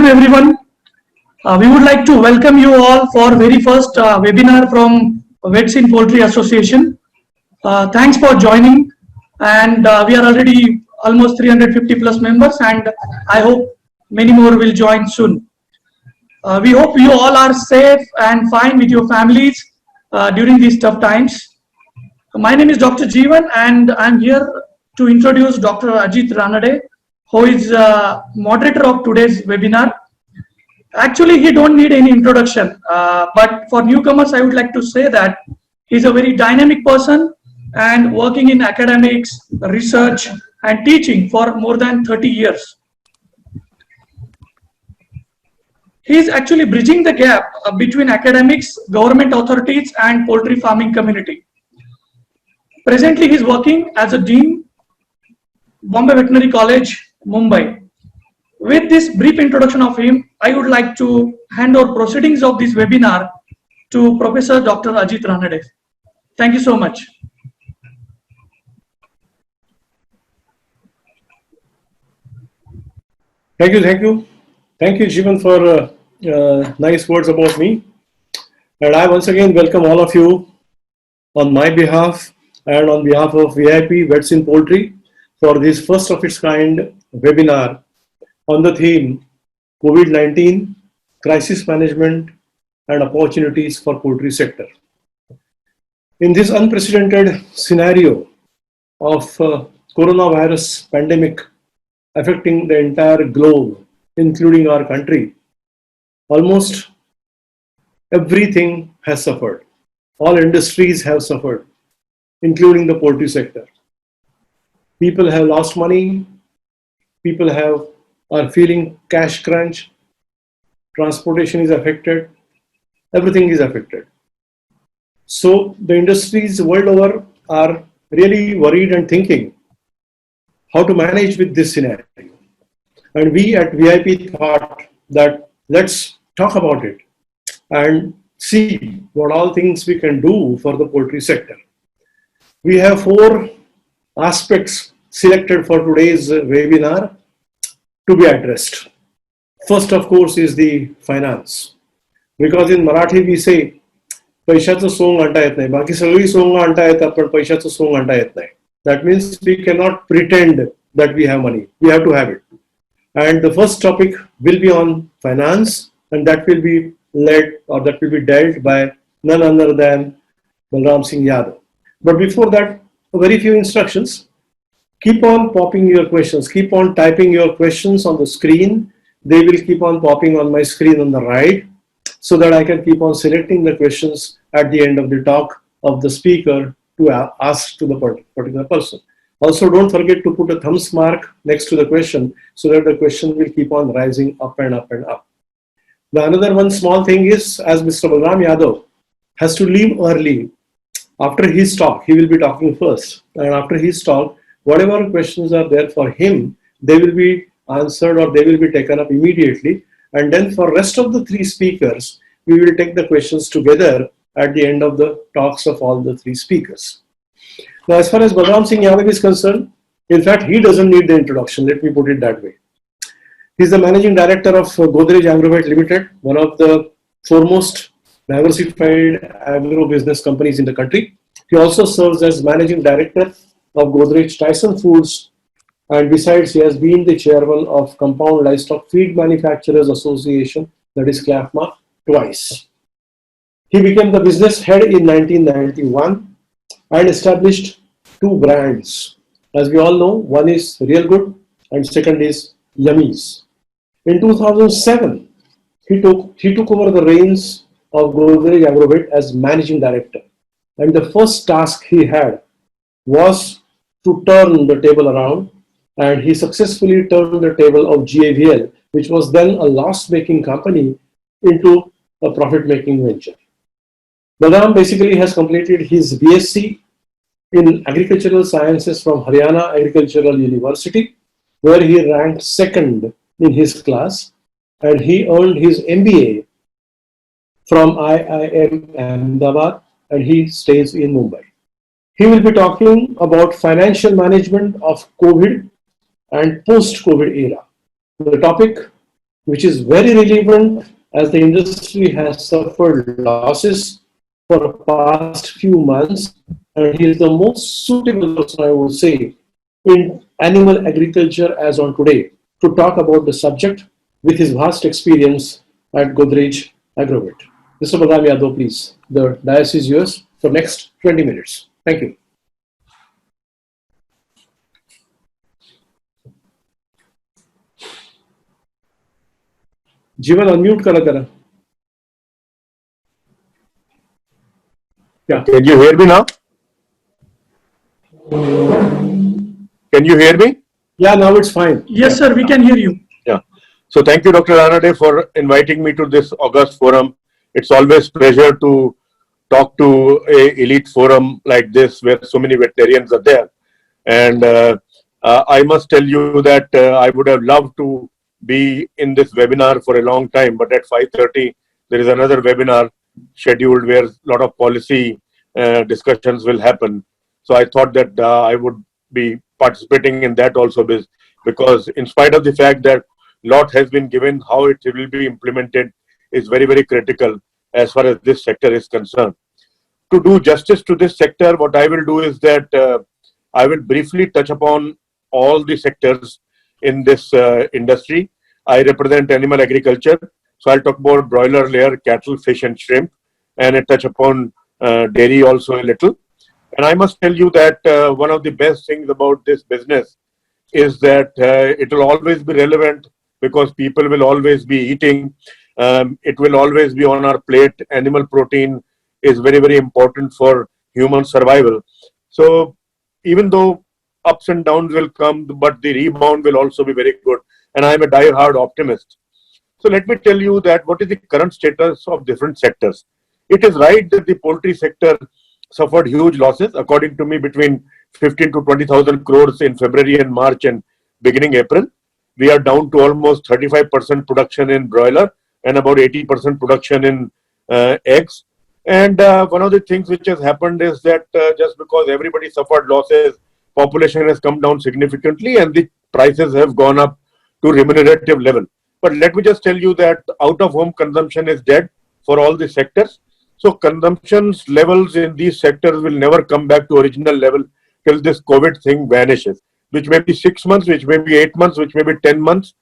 everyone. We would like to welcome you all for very first webinar from Vets in Poultry Association. Thanks for joining, and we are already almost 350 plus members, and I hope many more will join soon. We hope you all are safe and fine with your families during these tough times. My name is Dr. Jeevan, and I'm here to introduce Dr. Ajit Ranade, who is moderator of today's webinar. Actually, he don't need any introduction, but for newcomers, I would like to say that he's a very dynamic person and working in academics, research, and teaching for more than 30 years. He is actually bridging the gap between academics, government authorities, and poultry farming community. Presently, he is working as a dean, Bombay Veterinary College, Mumbai. With this brief introduction of him, I would like to hand over proceedings of this webinar to Professor Dr. Ajit Ranade. Thank you so much. Thank you, Jeevan, for nice words about me. And I once again welcome all of you on my behalf and on behalf of VIP Vets in Poultry for this first of its kind webinar on the theme COVID-19, crisis management and opportunities for poultry sector. In this unprecedented scenario of coronavirus pandemic affecting the entire globe, including our country, almost everything has suffered. All industries have suffered, including the poultry sector. People have lost money, people are feeling cash crunch, transportation is affected, everything is affected. So the industries world over are really worried and thinking how to manage with this scenario. And we at VIP thought that let's talk about it and see what all things we can do for the poultry sector. We have 4 aspects selected for today's webinar to be addressed. First, of course, is the finance. Because in Marathi we say, पैशाचं song आणता येत नाही, बाकी सगळी song आणता येतात पण पैशाचं सोंग आणता येत नाही. That means we cannot pretend that we have money. We have to have it. And the first topic will be on finance, and that will be led or that will be dealt by none other than Balram Singh Yadav. But before that, very few instructions. Keep on popping your questions. Keep on typing your questions on the screen. They will keep on popping on my screen on the right so that I can keep on selecting the questions at the end of the talk of the speaker to ask to the particular person. Also, don't forget to put a thumbs mark next to the question so that the question will keep on rising up and up and up. The another one small thing is, as Mr. Balram Yadav has to leave early, after his talk, he will be talking first. And after his talk, whatever questions are there for him, they will be answered or they will be taken up immediately. And then for rest of the 3 speakers, we will take the questions together at the end of the talks of all the 3 speakers. Now, as far as Balram Singh Yadav is concerned, in fact, he doesn't need the introduction. Let me put it that way. He's the managing director of Godrej Agrovet Limited, one of the foremost diversified agro business companies in the country. He also serves as managing director of Godrej Tyson Foods, and besides, he has been the chairman of Compound Livestock Feed Manufacturers Association, that is CLAFMA, twice. He became the business head in 1991 and established 2 brands. As we all know, one is Real Good and second is Yummies. In 2007, he took over the reins of Godrej Agrovet as managing director. And the first task he had was to turn the table around, and he successfully turned the table of GAVL, which was then a loss-making company, into a profit-making venture. Balram basically has completed his BSc in Agricultural Sciences from Haryana Agricultural University, where he ranked 2nd in his class, and he earned his MBA from IIM Ahmedabad, and he stays in Mumbai. He will be talking about financial management of COVID and post-COVID era. The topic which is very relevant as the industry has suffered losses for the past few months, and he is the most suitable person, I would say, in animal agriculture as on today to talk about the subject with his vast experience at Godrej Agrovet. Mr. Badam Yadav, please. The dais is yours for next 20 minutes. Thank you. जीवन unmute करा जरा. Yeah. Can you hear me now? Can you hear me? Yeah, now it's fine. Yes, sir, we can hear you. Yeah. So thank you, Dr. Ranade, for inviting me to this August forum. It's always pleasure to talk to a elite forum like this where so many veterinarians are there. And I must tell you that I would have loved to be in this webinar for a long time, but at 5:30 there is another webinar scheduled where a lot of policy discussions will happen. So I thought that I would be participating in that also, because in spite of the fact that lot has been given, how it will be implemented is very, very critical as far as this sector is concerned. To do justice to this sector, what I will do is that I will briefly touch upon all the sectors in this industry. I represent animal agriculture, so I'll talk about broiler, layer, cattle, fish and shrimp, and I touch upon dairy also a little. And I must tell you that one of the best things about this business is that it will always be relevant because people will always be eating. It will always be on our plate. Animal protein is very, very important for human survival. So even though ups and downs will come, but the rebound will also be very good. And I am a die-hard optimist. So let me tell you that what is the current status of different sectors. It is right that the poultry sector suffered huge losses, according to me, between 15 to 20,000 crores in February and March and beginning April. We are down to almost 35% production in broiler and about 80% production in eggs. And one of the things which has happened is that just because everybody suffered losses, population has come down significantly and the prices have gone up to remunerative level. But let me just tell you that out-of-home consumption is dead for all the sectors. So consumption levels in these sectors will never come back to original level till this COVID thing vanishes, which may be 6 months, which may be 8 months, which may be 10 months,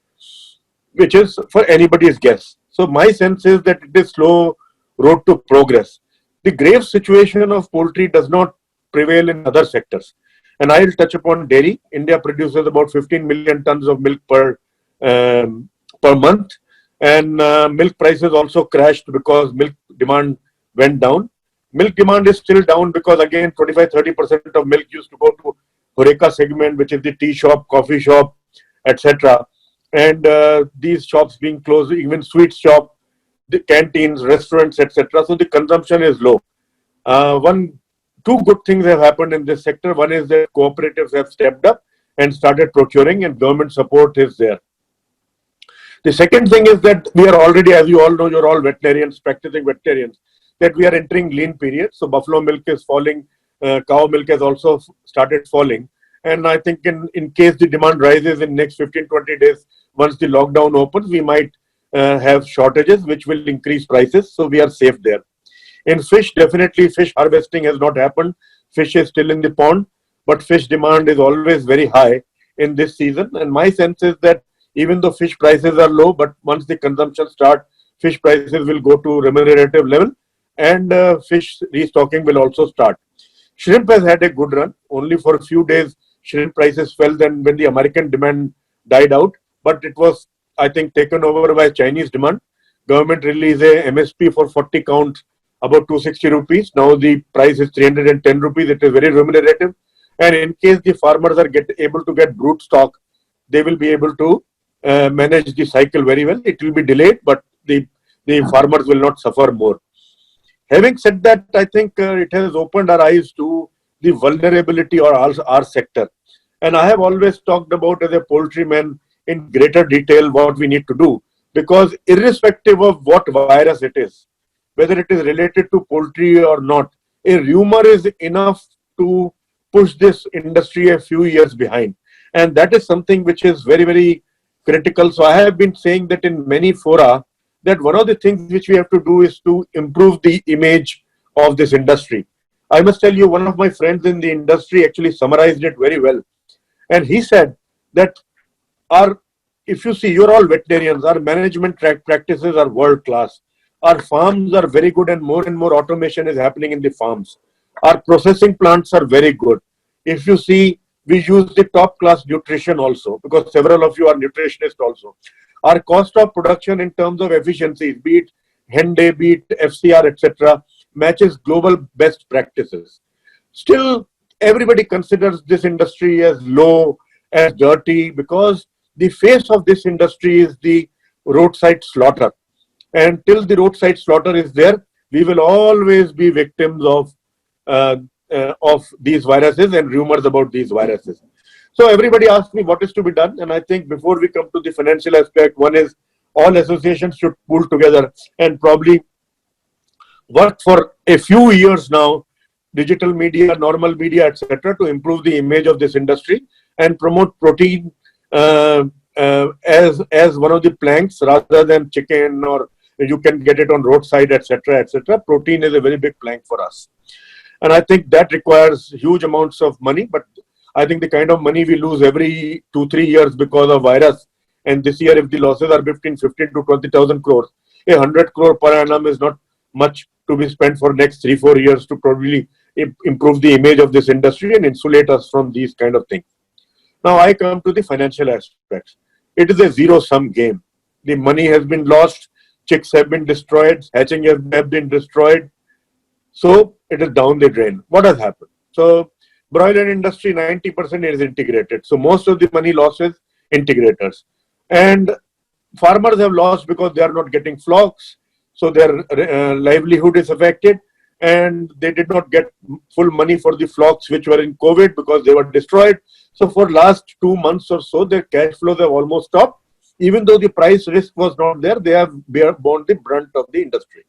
which is for anybody's guess. So my sense is that it is slow road to progress. The grave situation of poultry does not prevail in other sectors. And I will touch upon dairy. India produces about 15 million tons of milk per month. And milk prices also crashed because milk demand went down. Milk demand is still down because again 25-30% of milk used to go to Horeca segment, which is the tea shop, coffee shop, etc. And these shops being closed, even sweet shop, the canteens, restaurants, etc. So the consumption is low. Two good things have happened in this sector. One is that cooperatives have stepped up and started procuring, and government support is there. The second thing is that we are already, as you all know, you're all veterinarians, practicing veterinarians, that we are entering lean period. So buffalo milk is falling, cow milk has also started falling. And I think in case the demand rises in next 15-20 days, once the lockdown opens, we might have shortages, which will increase prices. So we are safe there. In fish, definitely fish harvesting has not happened. Fish is still in the pond, but fish demand is always very high in this season. And my sense is that even though fish prices are low, but once the consumption starts, fish prices will go to remunerative level and fish restocking will also start. Shrimp has had a good run. Only for a few days, shrimp prices fell then when the American demand died out. But it was, I think, taken over by Chinese demand. Government released a MSP for 40 count, about 260 rupees. Now the price is 310 rupees. It is very remunerative. And in case the farmers are able to get brood stock, they will be able to manage the cycle very well. It will be delayed, but the farmers will not suffer more. Having said that, I think it has opened our eyes to the vulnerability of our sector. And I have always talked about, as a poultryman, in greater detail what we need to do. Because irrespective of what virus it is, whether it is related to poultry or not, a rumor is enough to push this industry a few years behind. And that is something which is very, very critical. So I have been saying that in many fora, that one of the things which we have to do is to improve the image of this industry. I must tell you, one of my friends in the industry actually summarized it very well. And he said that if you see, you're all veterinarians, our management practices are world class. Our farms are very good and more automation is happening in the farms. Our processing plants are very good. If you see, we use the top class nutrition also, because several of you are nutritionists also. Our cost of production in terms of efficiencies, be it Henday, be it FCR, etc., matches global best practices. Still, everybody considers this industry as low, as dirty, because the face of this industry is the roadside slaughter. And till the roadside slaughter is there, we will always be victims of these viruses and rumors about these viruses. So everybody asks me what is to be done. And I think before we come to the financial aspect, one is all associations should pull together and probably work for a few years now, digital media, normal media, etc., to improve the image of this industry and promote protein as one of the planks rather than chicken, or you can get it on roadside, etc., etc. Protein is a very big plank for us. And I think that requires huge amounts of money, but I think the kind of money we lose every 2-3 years because of virus, and this year if the losses are between 15 to 20,000 crores, 100 crore per annum is not much to be spent for next 3-4 years to probably improve the image of this industry and insulate us from these kind of things. Now I come to the financial aspects. It is a zero-sum game. The money has been lost, chicks have been destroyed, hatching have been destroyed. So it is down the drain. What has happened? So broiler industry, 90% is integrated. So most of the money losses, integrators. And farmers have lost because they are not getting flocks. So their livelihood is affected. And they did not get full money for the flocks which were in COVID because they were destroyed. So for last 2 months or so, their cash flows have almost stopped. Even though the price risk was not there, they have borne the brunt of the industry.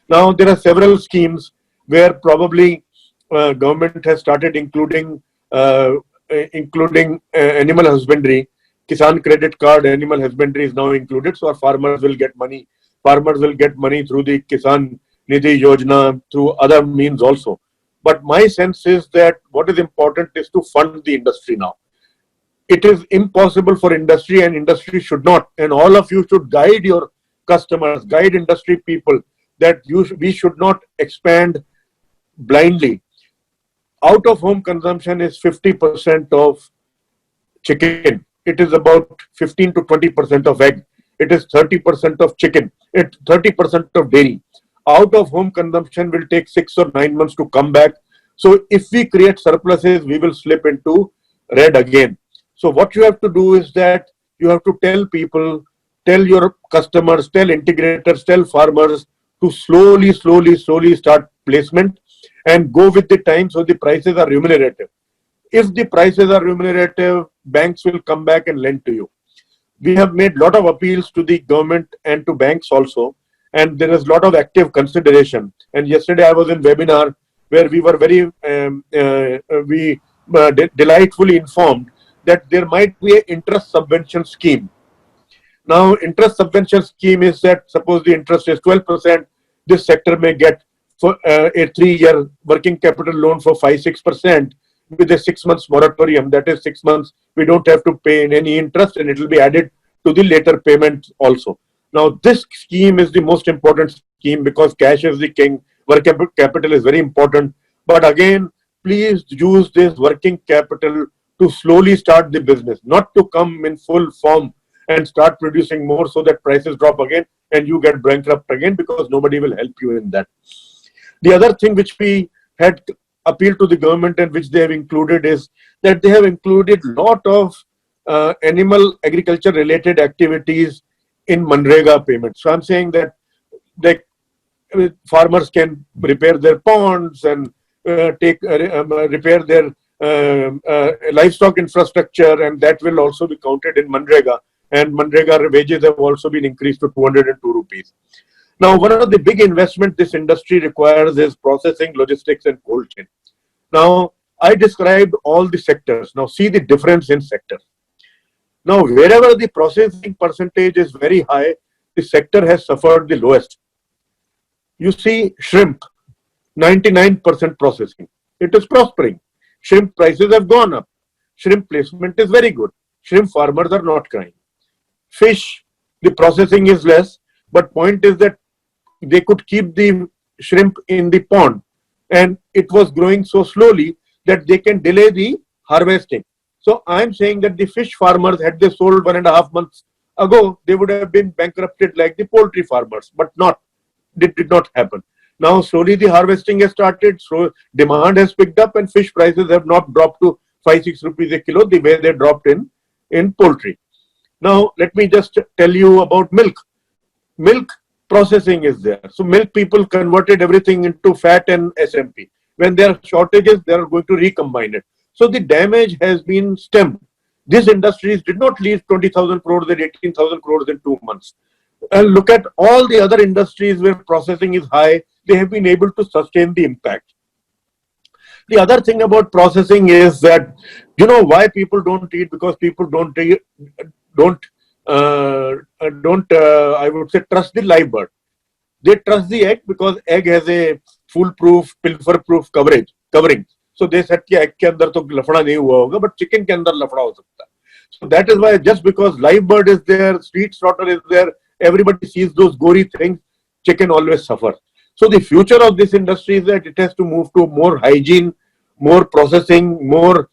Now there are several schemes where probably government has started including animal husbandry. Kisan credit card, animal husbandry is now included. So our farmers will get money. Farmers will get money through the Kisan Nidhi Yojana, through other means also. But my sense is that what is important is to fund the industry now. It is impossible for industry, and industry should not. And all of you should guide your customers, guide industry people, that we should not expand blindly. Out of home consumption is 50% of chicken. It is about 15 to 20% of egg. It is 30% of chicken. It's 30% of dairy. Out of home consumption will take 6 or 9 months to come back. So if we create surpluses, we will slip into red again. So what you have to do is that you have to tell people, tell your customers, tell integrators, tell farmers to slowly start placement and go with the time so the prices are remunerative. If the prices are remunerative, banks will come back and lend to you. We have made a lot of appeals to the government and to banks also, and there is a lot of active consideration. And yesterday I was in webinar where we were very delightfully informed that there might be an interest subvention scheme. Now, interest subvention scheme is that suppose the interest is 12%, this sector may get for a 3-year working capital loan for 5-6% with a 6 months moratorium. That is 6 months, we don't have to pay any interest, and it will be added to the later payment also. Now, this scheme is the most important scheme because cash is the king. Working capital is very important. But again, please use this working capital to slowly start the business, not to come in full form and start producing more so that prices drop again and you get bankrupt again, because nobody will help you in that. The other thing which we had appealed to the government and which they have included is that they have included a lot of animal agriculture related activities in Manrega payments. So I'm saying that farmers can repair their ponds and repair their livestock infrastructure, and that will also be counted in Manrega. And Manrega wages have also been increased to 202 rupees. Now, one of the big investment this industry requires is processing, logistics, and cold chain. Now, I described all the sectors. Now, see the difference in sectors. Now, wherever the processing percentage is very high, the sector has suffered the lowest. You see shrimp, 99% processing. It is prospering. Shrimp prices have gone up. Shrimp placement is very good. Shrimp farmers are not crying. Fish, the processing is less, but point is that they could keep the shrimp in the pond and it was growing so slowly that they can delay the harvesting. So I'm saying that the fish farmers, had they sold 1.5 months ago, they would have been bankrupted like the poultry farmers, but not. It did not happen. Now slowly the harvesting has started, so demand has picked up and fish prices have not dropped to 5-6 rupees a kilo the way they dropped in poultry. Now let me just tell you about milk. Milk processing is there. So milk people converted everything into fat and SMP. When there are shortages, they are going to recombine it. So the damage has been stemmed. These industries did not leave 20,000 crores and 18,000 crores in 2 months. And look at all the other industries where processing is high, they have been able to sustain the impact. The other thing about processing is that, you know why people don't eat? Because people don't I would say, trust the live bird. They trust the egg because egg has a foolproof, pilfer-proof covering. So they said कि egg के अंदर तो लफड़ा नहीं हुआ होगा, but chicken के अंदर लफड़ा हो सकता है. So that is why just because live bird is there, street slaughter is there, everybody sees those gory things, chicken always suffers. So the future of this industry is that it has to move to more hygiene, more processing, more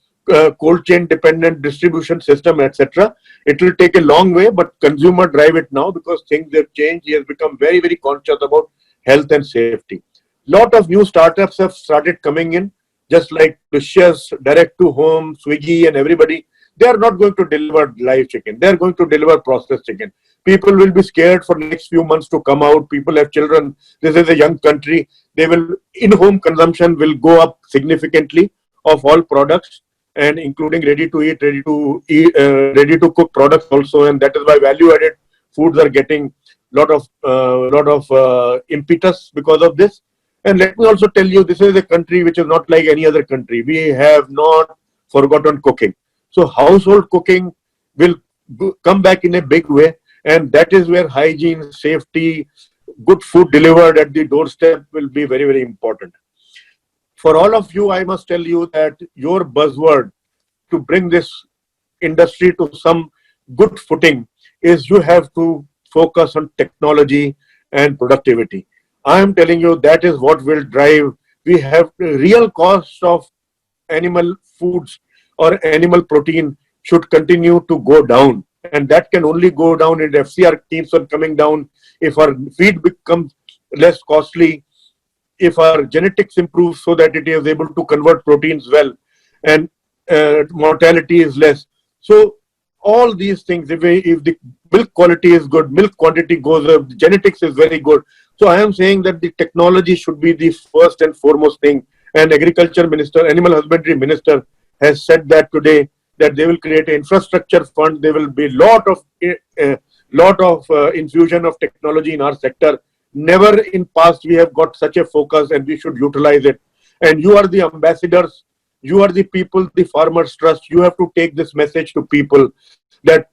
cold chain dependent distribution system, etc. It will take a long way, but consumer drive it now because things have changed. He has become very, very conscious about health and safety. Lot of new startups have started coming in, just like Precious, Direct to Home, Swiggy and everybody. They are not going to deliver live chicken. They are going to deliver processed chicken. People will be scared for the next few months to come out. People have children. This is a young country. They will, in-home consumption will go up significantly of all products, and including ready to eat, ready to cook products also. And that is why value-added foods are getting lot of impetus because of this. And let me also tell you, this is a country which is not like any other country. We have not forgotten cooking. So household cooking will come back in a big way. And that is where hygiene, safety, good food delivered at the doorstep will be very, very important. For all of you, I must tell you that your buzzword to bring this industry to some good footing is you have to focus on technology and productivity. I am telling you that is what will drive. We have the real cost of animal foods or animal protein should continue to go down. And that can only go down if FCR keeps on coming down, if our feed becomes less costly, if our genetics improve so that it is able to convert proteins well, and mortality is less. So all these things, if the milk quality is good, milk quantity goes up, the genetics is very good. So I am saying that the technology should be the first and foremost thing. And Agriculture Minister, Animal Husbandry Minister has said that today, that they will create an infrastructure fund. There will be lot of infusion of technology in our sector. Never in past we have got such a focus, and we should utilize it. And you are the ambassadors. You are the people the farmers trust. You have to take this message to people that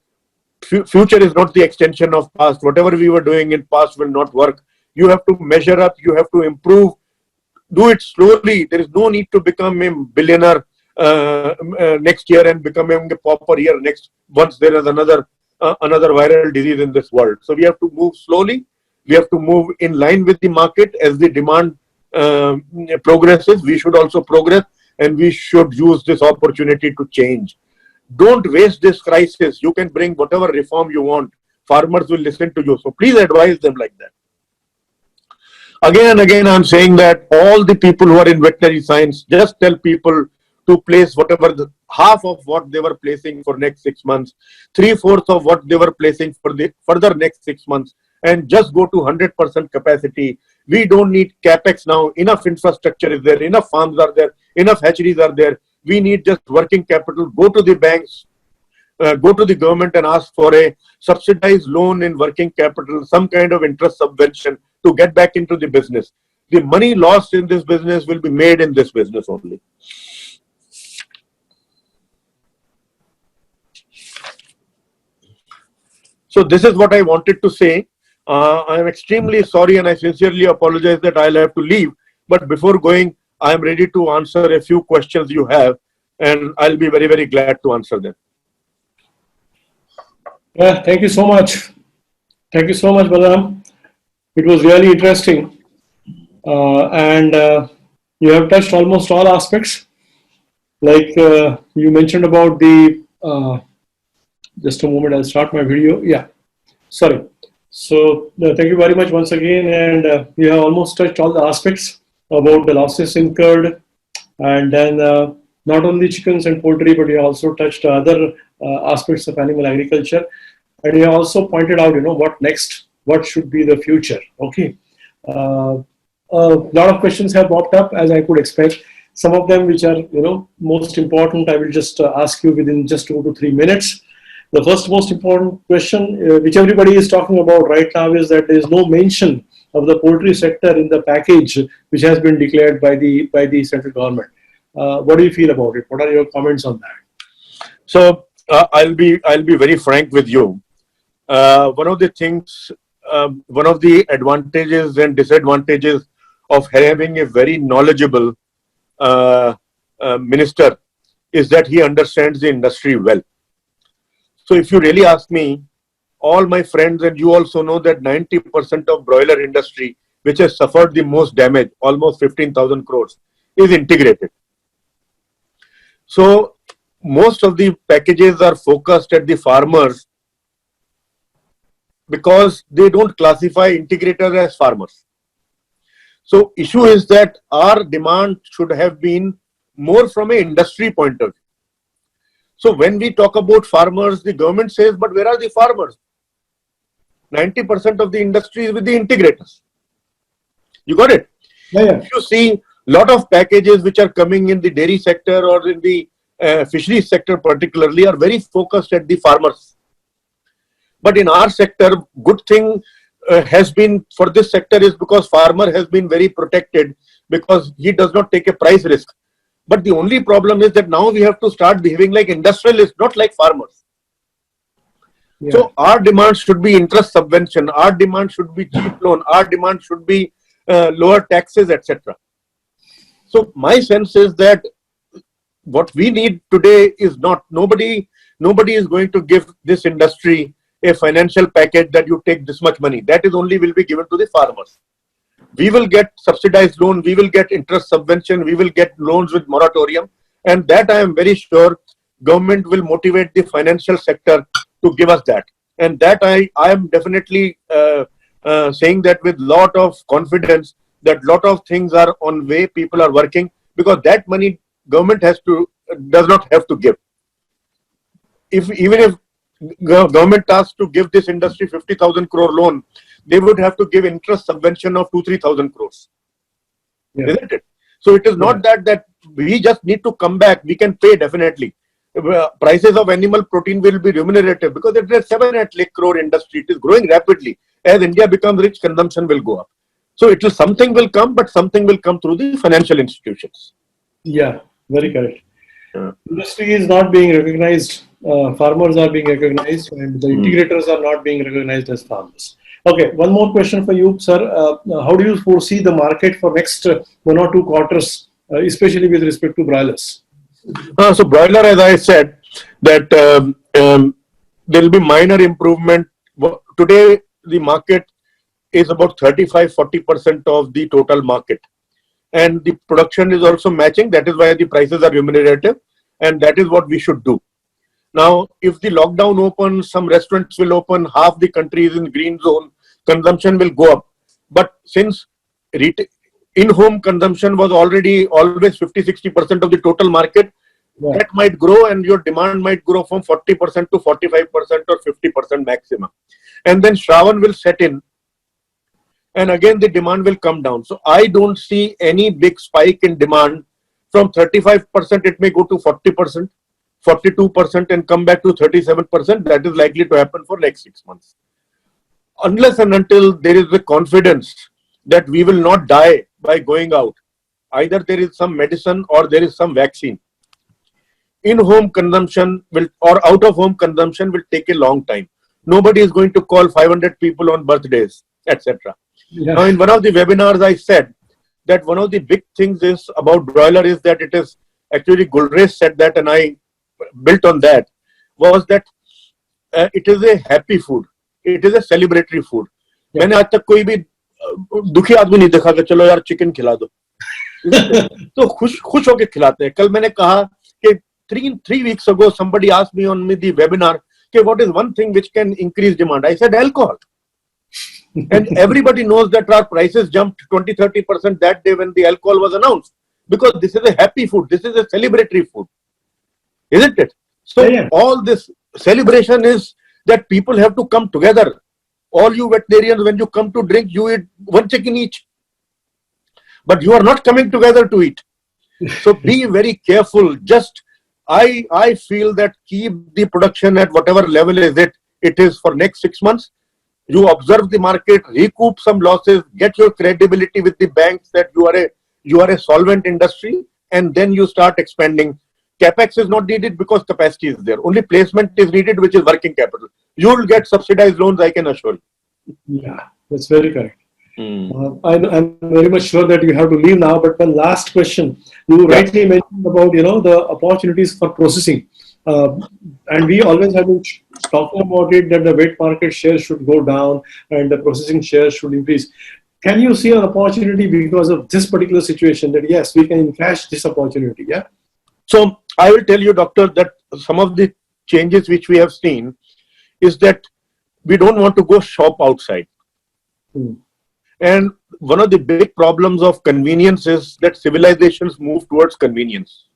future is not the extension of past. Whatever we were doing in past will not work. You have to measure up. You have to improve. Do it slowly. There is no need to become a billionaire next year and becoming a pauper year next once there is another viral disease in this world. So we have to move slowly. We have to move in line with the market. As the demand progresses, we should also progress, and we should use this opportunity to change. Don't waste this crisis. You can bring whatever reform you want. Farmers will listen to you. So please advise them like that. Again and again, I'm saying that all the people who are in veterinary science, just tell people to place whatever half of what they were placing for next 6 months, 3/4 of what they were placing for the further next 6 months, and just go to 100% capacity. We don't need capex now. Enough infrastructure is there. Enough farms are there. Enough hatcheries are there. We need just working capital. Go to the banks, go to the government and ask for a subsidized loan in working capital, some kind of interest subvention to get back into the business. The money lost in this business will be made in this business only. So this is what I wanted to say. I am extremely sorry and I sincerely apologize that I'll have to leave. But before going, I am ready to answer a few questions you have, and I'll be very, very glad to answer them. Yeah, thank you so much. Thank you so much, Balaram. It was really interesting. And you have touched almost all aspects. Like you mentioned about the, just a moment, I'll start my video. Yeah, sorry. So thank you very much once again. And you have almost touched all the aspects about the losses incurred. And then not only chickens and poultry, but you also touched other aspects of animal agriculture. And you also pointed out, what next, what should be the future. Okay. A lot of questions have popped up, as I could expect. Some of them which are, most important, I will just ask you within just 2 to 3 minutes. The first most important question, which everybody is talking about right now, is that there is no mention of the poultry sector in the package which has been declared by the central government. What do you feel about it? What are your comments on that? So I'll be very frank with you. One of the things, one of the advantages and disadvantages of having a very knowledgeable minister is that he understands the industry well. So if you really ask me, all my friends, and you also know that 90% of broiler industry, which has suffered the most damage, almost 15,000 crores, is integrated. So most of the packages are focused at the farmers because they don't classify integrators as farmers. So issue is that our demand should have been more from an industry point of view. So when we talk about farmers, the government says, but where are the farmers? 90% of the industry is with the integrators. You got it? Yeah. If you see a lot of packages which are coming in the dairy sector or in the fisheries sector particularly are very focused at the farmers. But in our sector, good thing has been for this sector is because farmer has been very protected because he does not take a price risk. But the only problem is that now we have to start behaving like industrialists, not like farmers. Yeah. So our demand should be interest subvention, our demand should be cheap loan, our demand should be lower taxes, etc. So my sense is that what we need today is not, nobody is going to give this industry a financial package that you take this much money. That is only will be given to the farmers. We will get subsidized loan, we will get interest subvention, we will get loans with moratorium, and that I am very sure government will motivate the financial sector to give us that. And that I am definitely saying that with lot of confidence that lot of things are on way, people are working, because that money government does not have to give. Even if government asks to give this industry 50,000 crore loan, they would have to give interest subvention of 2,000-3,000 crores. Yeah. Isn't it? So it is not that we just need to come back. We can pay definitely. Prices of animal protein will be remunerative because it is a 7-8 crore industry. It is growing rapidly. As India becomes rich, consumption will go up. So something will come, but something will come through the financial institutions. Yeah, very correct. Yeah. Industry is not being recognized. Farmers are being recognized, and the integrators are not being recognized as farmers. Okay, one more question for you, sir. How do you foresee the market for next 1 or 2 quarters, especially with respect to broilers? So broiler, as I said, that there will be minor improvement. Today, the market is about 35-40% of the total market. And the production is also matching. That is why the prices are remunerative. And that is what we should do. Now, if the lockdown opens, some restaurants will open, half the country is in green zone, consumption will go up. But since in-home consumption was already always 50-60% of the total market, that might grow and your demand might grow from 40% to 45% or 50% maximum. And then Shravan will set in. And again, the demand will come down. So I don't see any big spike in demand. From 35%, it may go to 40%. 42% and come back to 37%, that is likely to happen for next 6 months. Unless and until there is a confidence that we will not die by going out, either there is some medicine or there is some vaccine. In-home consumption or out-of-home consumption will take a long time. Nobody is going to call 500 people on birthdays, etc. Yeah. Now, in one of the webinars, I said that one of the big things is about broiler is that it is actually Gulresh said that, and I built on that, was that it is a happy food. It is a celebratory food. Yeah. मैंने आज तक कोई भी दुखी आदमी नहीं देखा कि चलो यार चिकन खिला दो तो खुश होके खिलाते हैं. कल मैंने कहा कि three weeks ago somebody asked me on the webinar, okay, what is one thing which can increase demand? I said alcohol. And everybody knows that our prices jumped 20-30% that day when the alcohol was announced, because this is a happy food, this is a celebratory food, isn't it? So Yeah. all this celebration is that people have to come together. All you vegetarians, when you come to drink, you eat one chicken each, but you are not coming together to eat. So be very careful. Just I feel that keep the production at whatever level it is for next 6 months. You observe the market, recoup some losses, get your credibility with the banks that you are a solvent industry, and then you start expanding. Capex is not needed because capacity is there. Only placement is needed, which is working capital. You will get subsidized loans, I can assure you. Yeah, that's very correct. I'm very much sure that you have to leave now, but one last question. You rightly mentioned about, the opportunities for processing. And we always have been talking about it, that the wet market share should go down and the processing share should increase. Can you see an opportunity because of this particular situation that yes, we can encash this opportunity? Yeah. So I will tell you, doctor, that some of the changes which we have seen is that we don't want to go shop outside. And one of the big problems of convenience is that civilizations move towards convenience.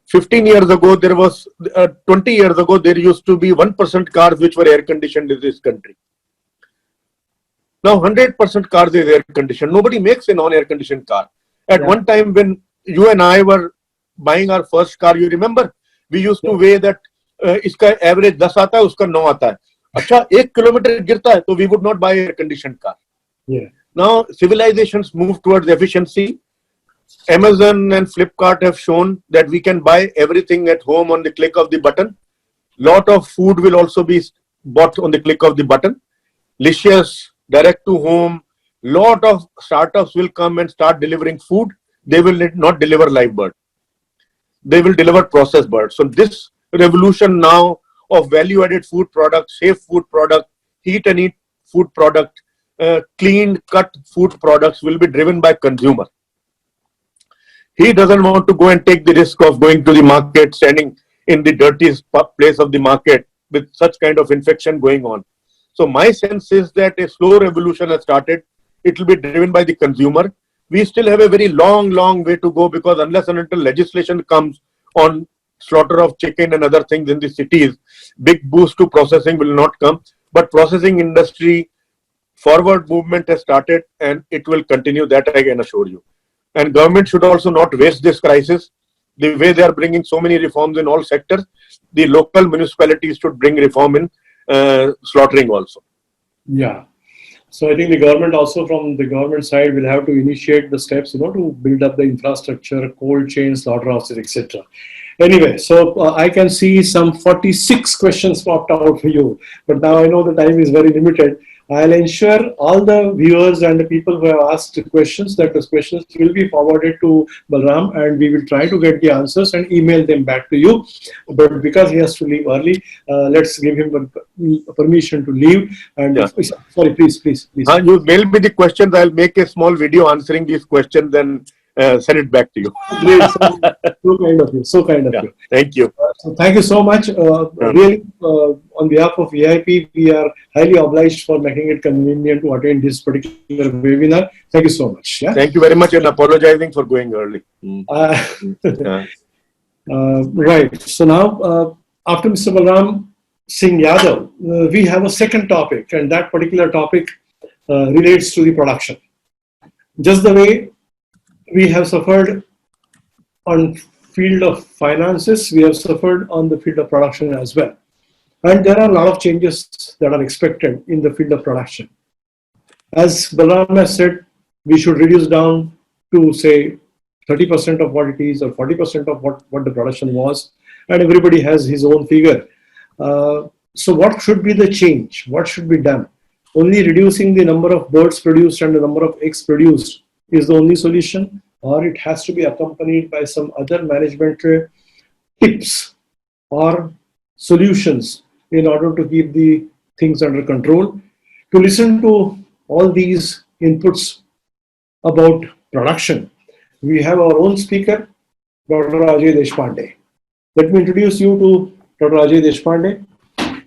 15 years ago, 20 years ago, there used to be 1% cars which were air conditioned in this country. Now 100% cars is air conditioned. Nobody makes a non-air conditioned car. At one time when you and I were buying our first car, you remember, we used to weigh that iska average 10 aata hai, uska 9 aata hai. Acha, 1 kilometer girta hai, so we would not buy air conditioned car. Yeah. Now civilizations move towards efficiency. Amazon and Flipkart have shown that we can buy everything at home on the click of the button. Lot of food will also be bought on the click of the button. Licious, direct to home. Lot of startups will come and start delivering food. They will not deliver live bird. They will deliver processed bird. So this revolution now of value-added food products, safe food product, heat and eat food product, cleaned cut food products will be driven by consumer. He doesn't want to go and take the risk of going to the market, standing in the dirtiest place of the market with such kind of infection going on. So my sense is that a slow revolution has started. It will be driven by the consumer. We still have a very long way to go, because unless and until legislation comes on slaughter of chicken and other things in the cities, big boost to processing will not come. But processing industry forward movement has started, and it will continue, that I can assure you. And government should also not waste this crisis. The way they are bringing so many reforms in all sectors, the local municipalities should bring reform in slaughtering also. Yeah. So I think the government also, from the government side, will have to initiate the steps, to build up the infrastructure, cold chains, slaughterhouses, etc. Anyway, so I can see some 46 questions popped out for you, but now I know the time is very limited. I'll ensure all the viewers and the people who have asked questions that those questions will be forwarded to Balram, and we will try to get the answers and email them back to you. But because he has to leave early, let's give him permission to leave. And sorry, please. You mail me the questions. I'll make a small video answering these questions and send it back to you. Great. So kind of you. Thank you. So thank you so much. Really, on behalf of VIP, we are highly obliged for making it convenient to attend this particular webinar. Thank you so much. Yeah. Thank you very much, and apologizing for going early. Right. So now, after Mr. Balram Singh Yadav, we have a second topic, and that particular topic relates to the production. Just the way we have suffered on field of finances, we have suffered on the field of production as well. And there are a lot of changes that are expected in the field of production. As Balram has said, we should reduce down to, say, 30% of what it is, or 40% of what the production was, and everybody has his own figure. So what should be the change? What should be done? Only reducing the number of birds produced and the number of eggs produced is the only solution, or it has to be accompanied by some other management tips or solutions in order to keep the things under control. To listen to all these inputs about production, we have our own speaker, Dr. Ajay Deshpande. Let me introduce you to Dr. Ajay Deshpande.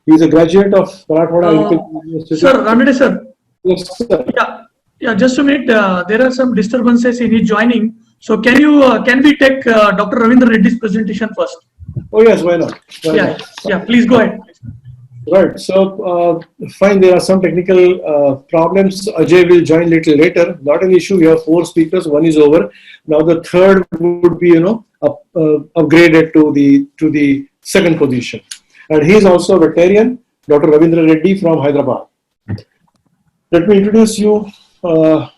He is a graduate of Marathwada Agricultural University. Sir, Ranade sir. Yes, sir. Yeah, just a minute. There are some disturbances in his joining. So can we take Dr. Ravindra Reddy's presentation first? Oh yes, why not? Why Yeah, not? yeah. Please go ahead. Right. So fine. There are some technical problems. Ajay will join little later. Not an issue. We have 4 speakers. One is over. Now the third would be upgraded to the second position. And he is also a vegetarian, Dr. Ravindra Reddy from Hyderabad. Let me introduce you. Dr.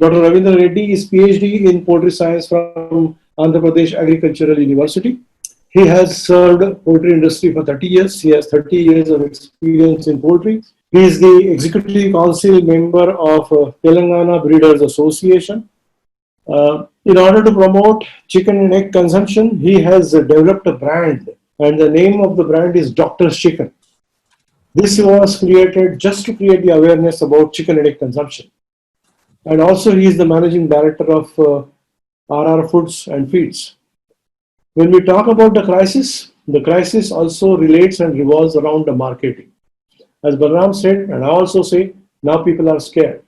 Ravindra Reddy is PhD in poultry science from Andhra Pradesh Agricultural University. He has served poultry industry for 30 years. He has 30 years of experience in poultry. He is the executive council member of Telangana Breeders Association. In order to promote chicken and egg consumption, he has developed a brand, and the name of the brand is Doctor's Chicken. This was created just to create the awareness about chicken and egg consumption. And also he is the managing director of RR Foods and Feeds. When we talk about the crisis also relates and revolves around the marketing. As Balram said, and I also say, now people are scared.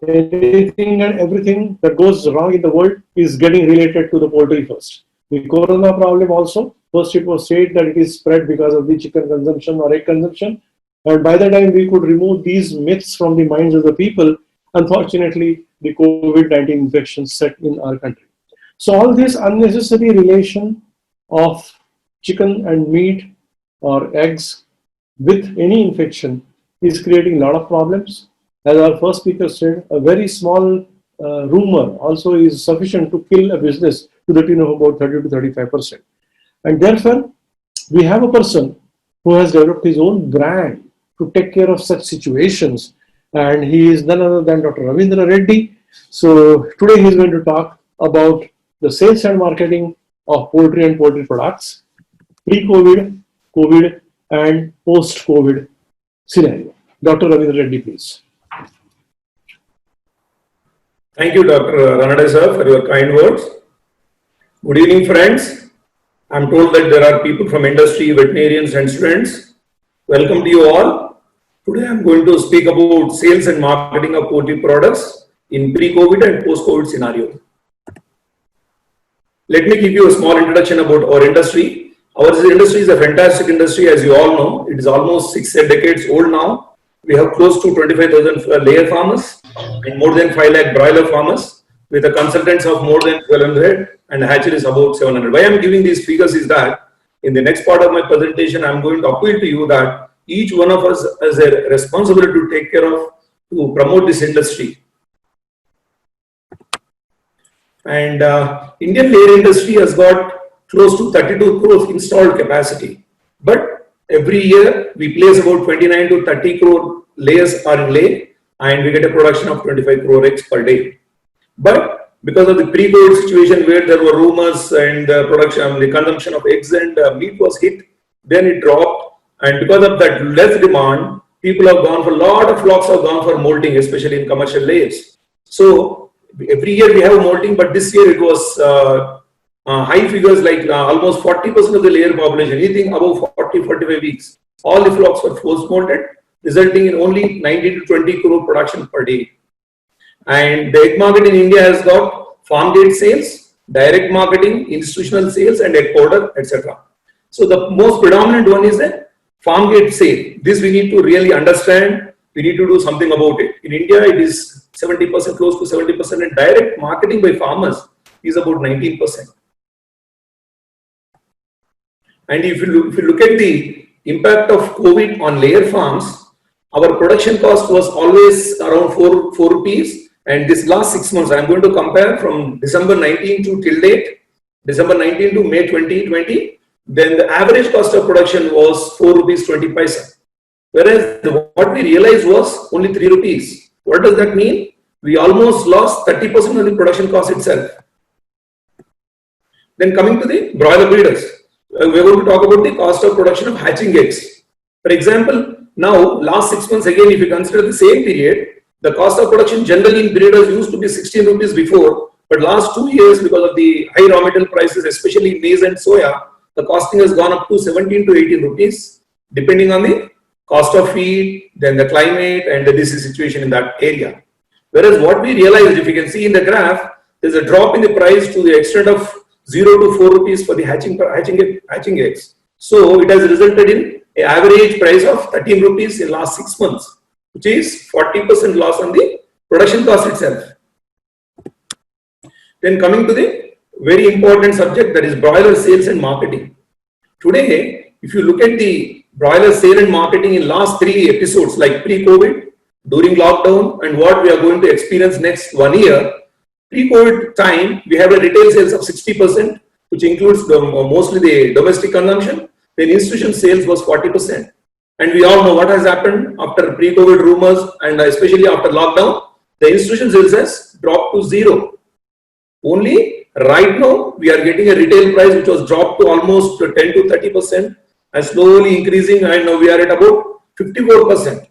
Anything and everything that goes wrong in the world is getting related to the poultry first. The corona problem also, first it was said that it is spread because of the chicken consumption or egg consumption. And by the time we could remove these myths from the minds of the people, unfortunately, the COVID-19 infection set in our country. So all this unnecessary relation of chicken and meat or eggs with any infection is creating a lot of problems. As our first speaker said, a very small rumor also is sufficient to kill a business to the tune of about 30 to 35%. And therefore, we have a person who has developed his own brand to take care of such situations. And he is none other than Dr. Ravindra Reddy. So today he is going to talk about the sales and marketing of poultry and poultry products, pre-COVID, COVID, and post-COVID scenario. Dr. Ravindra Reddy, please. Thank you, Dr. Ranade sir, for your kind words. Good evening, friends. I'm told that there are people from industry, veterinarians, and students. Welcome to you all. Today, I'm going to speak about sales and marketing of poultry products in pre-COVID and post-COVID scenario. Let me give you a small introduction about our industry. Our industry is a fantastic industry, as you all know. It is almost 6 decades old now. We have close to 25,000 layer farmers and more than 5 lakh broiler farmers with a consultants of more than 1,200 and hatcheries about 700. Why I'm giving these figures is that in the next part of my presentation, I'm going to appeal to you that each one of us has a responsibility to take care of, to promote this industry. And Indian layer industry has got close to 32 crore installed capacity. But every year we place about 29 to 30 crore layers are in lay, and we get a production of 25 crore eggs per day. But because of the pre-COVID situation where there were rumors and the consumption of eggs and meat was hit, then it dropped. And because of that less demand, people have gone for, a lot of flocks have gone for molting, especially in commercial layers. So every year we have molting, but this year it was high figures like almost 40% of the layer population, anything above 40-45 weeks. All the flocks were force molted, resulting in only 90 to 20 crore production per day. And the egg market in India has got farm gate sales, direct marketing, institutional sales, and egg powder, etc. So the most predominant one is the farm gate sale. This we need to really understand. We need to do something about it. In India, it is 70%, close to 70%, and direct marketing by farmers is about 19%. And if you look at the impact of COVID on layer farms, our production cost was always around 4 rupees. And this last 6 months, I'm going to compare from December 19 to till date, December 19 to May 2020, then the average cost of production was 4 rupees 20 paisa. Whereas what we realized was only 3 rupees. What does that mean? We almost lost 30% of the production cost itself. Then coming to the broiler breeders, we're going to talk about the cost of production of hatching eggs. For example, now last 6 months again, if you consider the same period, the cost of production generally in breeders used to be 16 rupees before, but last 2 years because of the high raw material prices, especially maize and soya, the costing has gone up to 17 to 18 rupees, depending on the cost of feed, then the climate and the disease situation in that area. Whereas what we realized, if you can see in the graph, there's a drop in the price to the extent of 0 to 4 rupees for the hatching eggs. So it has resulted in an average price of 13 rupees in last 6 months, which is 40% loss on the production cost itself. Then coming to the very important subject, that is broiler sales and marketing. Today, if you look at the broiler sale and marketing in last 3 episodes, like pre-COVID, during lockdown, and what we are going to experience next 1 year, pre-COVID time, we have a retail sales of 60%, which includes mostly the domestic consumption. Then institution sales was 40%. And we all know what has happened after pre-COVID rumors and especially after lockdown, the institution sales has dropped to 0. Only right now, we are getting a retail price which was dropped to almost 10 to 30% and slowly increasing, and now we are at about 54%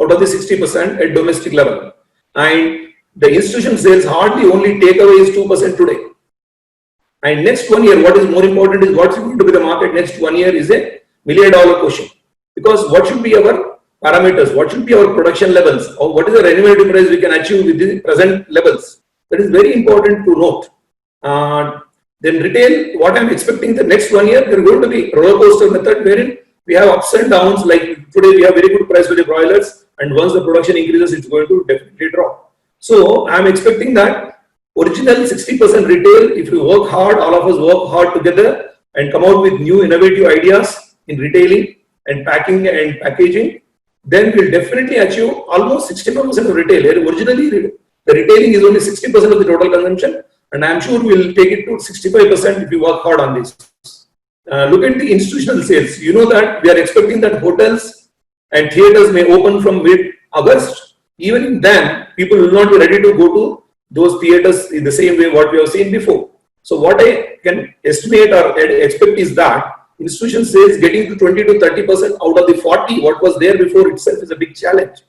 out of the 60% at domestic level. And the institution sales hardly only takeaway is 2% today. And next 1 year, what is more important is what's going to be the market next 1 year is a $1 million question. Because what should be our parameters? What should be our production levels? Or what is the revenue price we can achieve with the present levels? That is very important to note. Then retail, what I'm expecting the next 1 year, there are going to be roller coaster method wherein we have ups and downs. Like today, we have very good price for the broilers, and once the production increases, it's going to definitely drop. So I'm expecting that original 60% retail, if we work hard, all of us work hard together and come out with new innovative ideas in retailing and packing and packaging, then we'll definitely achieve almost 65% of retail. Originally, the retailing is only 60% of the total consumption, and I'm sure we'll take it to 65% if we work hard on this. Look at the institutional sales. You know that we are expecting that hotels and theaters may open from mid-August. Even then, people will not be ready to go to those theaters in the same way what we have seen before. So what I can estimate or expect is that institution sales getting to 20 to 30% out of the 40 what was there before itself is a big challenge.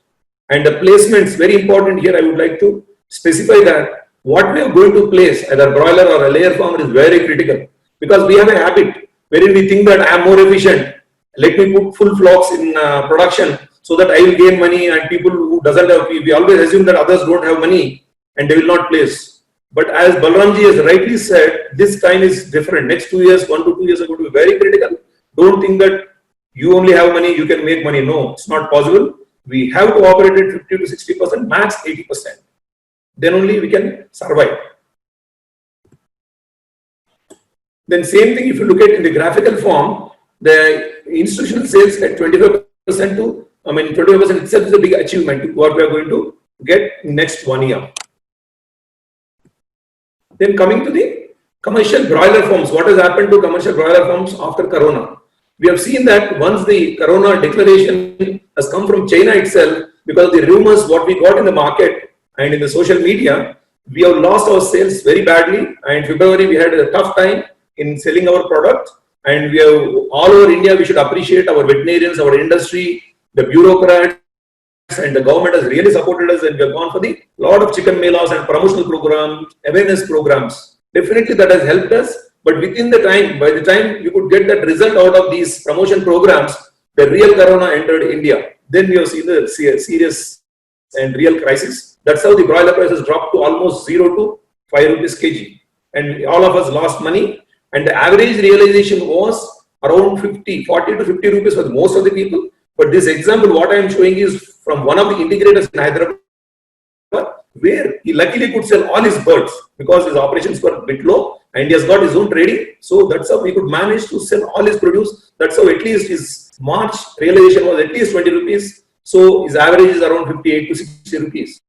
And the placements, very important here, I would like to specify that what we are going to place, either broiler or a layer farmer, is very critical, because we have a habit wherein we think that I am more efficient, let me put full flocks in production so that I will gain money, and people who doesn't have, we always assume that others don't have money and they will not place. But as Balramji has rightly said, this time is different. Next 2 years, 1 to 2 years are going to be very critical. Don't think that you only have money, you can make money. No, it's not possible. We have to operate at 50 to 60%, max 80%. Then only we can survive. Then same thing, if you look at in the graphical form, the institutional sales at 25% to, 25% itself is a big achievement to what we are going to get next 1 year. Then coming to the commercial broiler farms, what has happened to commercial broiler farms after Corona? We have seen that once the Corona declaration has come from China itself, because the rumors what we got in the market and in the social media, we have lost our sales very badly. And February we had a tough time in selling our product. And we have all over India, we should appreciate our veterinarians, our industry, the bureaucrats, and the government has really supported us, and we have gone for the lot of chicken melas and promotional programs, awareness programs. Definitely that has helped us. But within the time, by the time you could get that result out of these promotion programs, the real Corona entered India. Then we have seen the serious and real crisis. That's how the broiler prices dropped to almost 0 to 5 rupees kg. And all of us lost money. And the average realization was around 40 to 50 rupees for most of the people. But this example, what I am showing is from one of the integrators in Hyderabad, where he luckily could sell all his birds because his operations were a bit low and he has got his own trading. So that's how he could manage to sell all his produce. That's how at least his March realization was at least 20 rupees. So his average is around 58 to 60 rupees.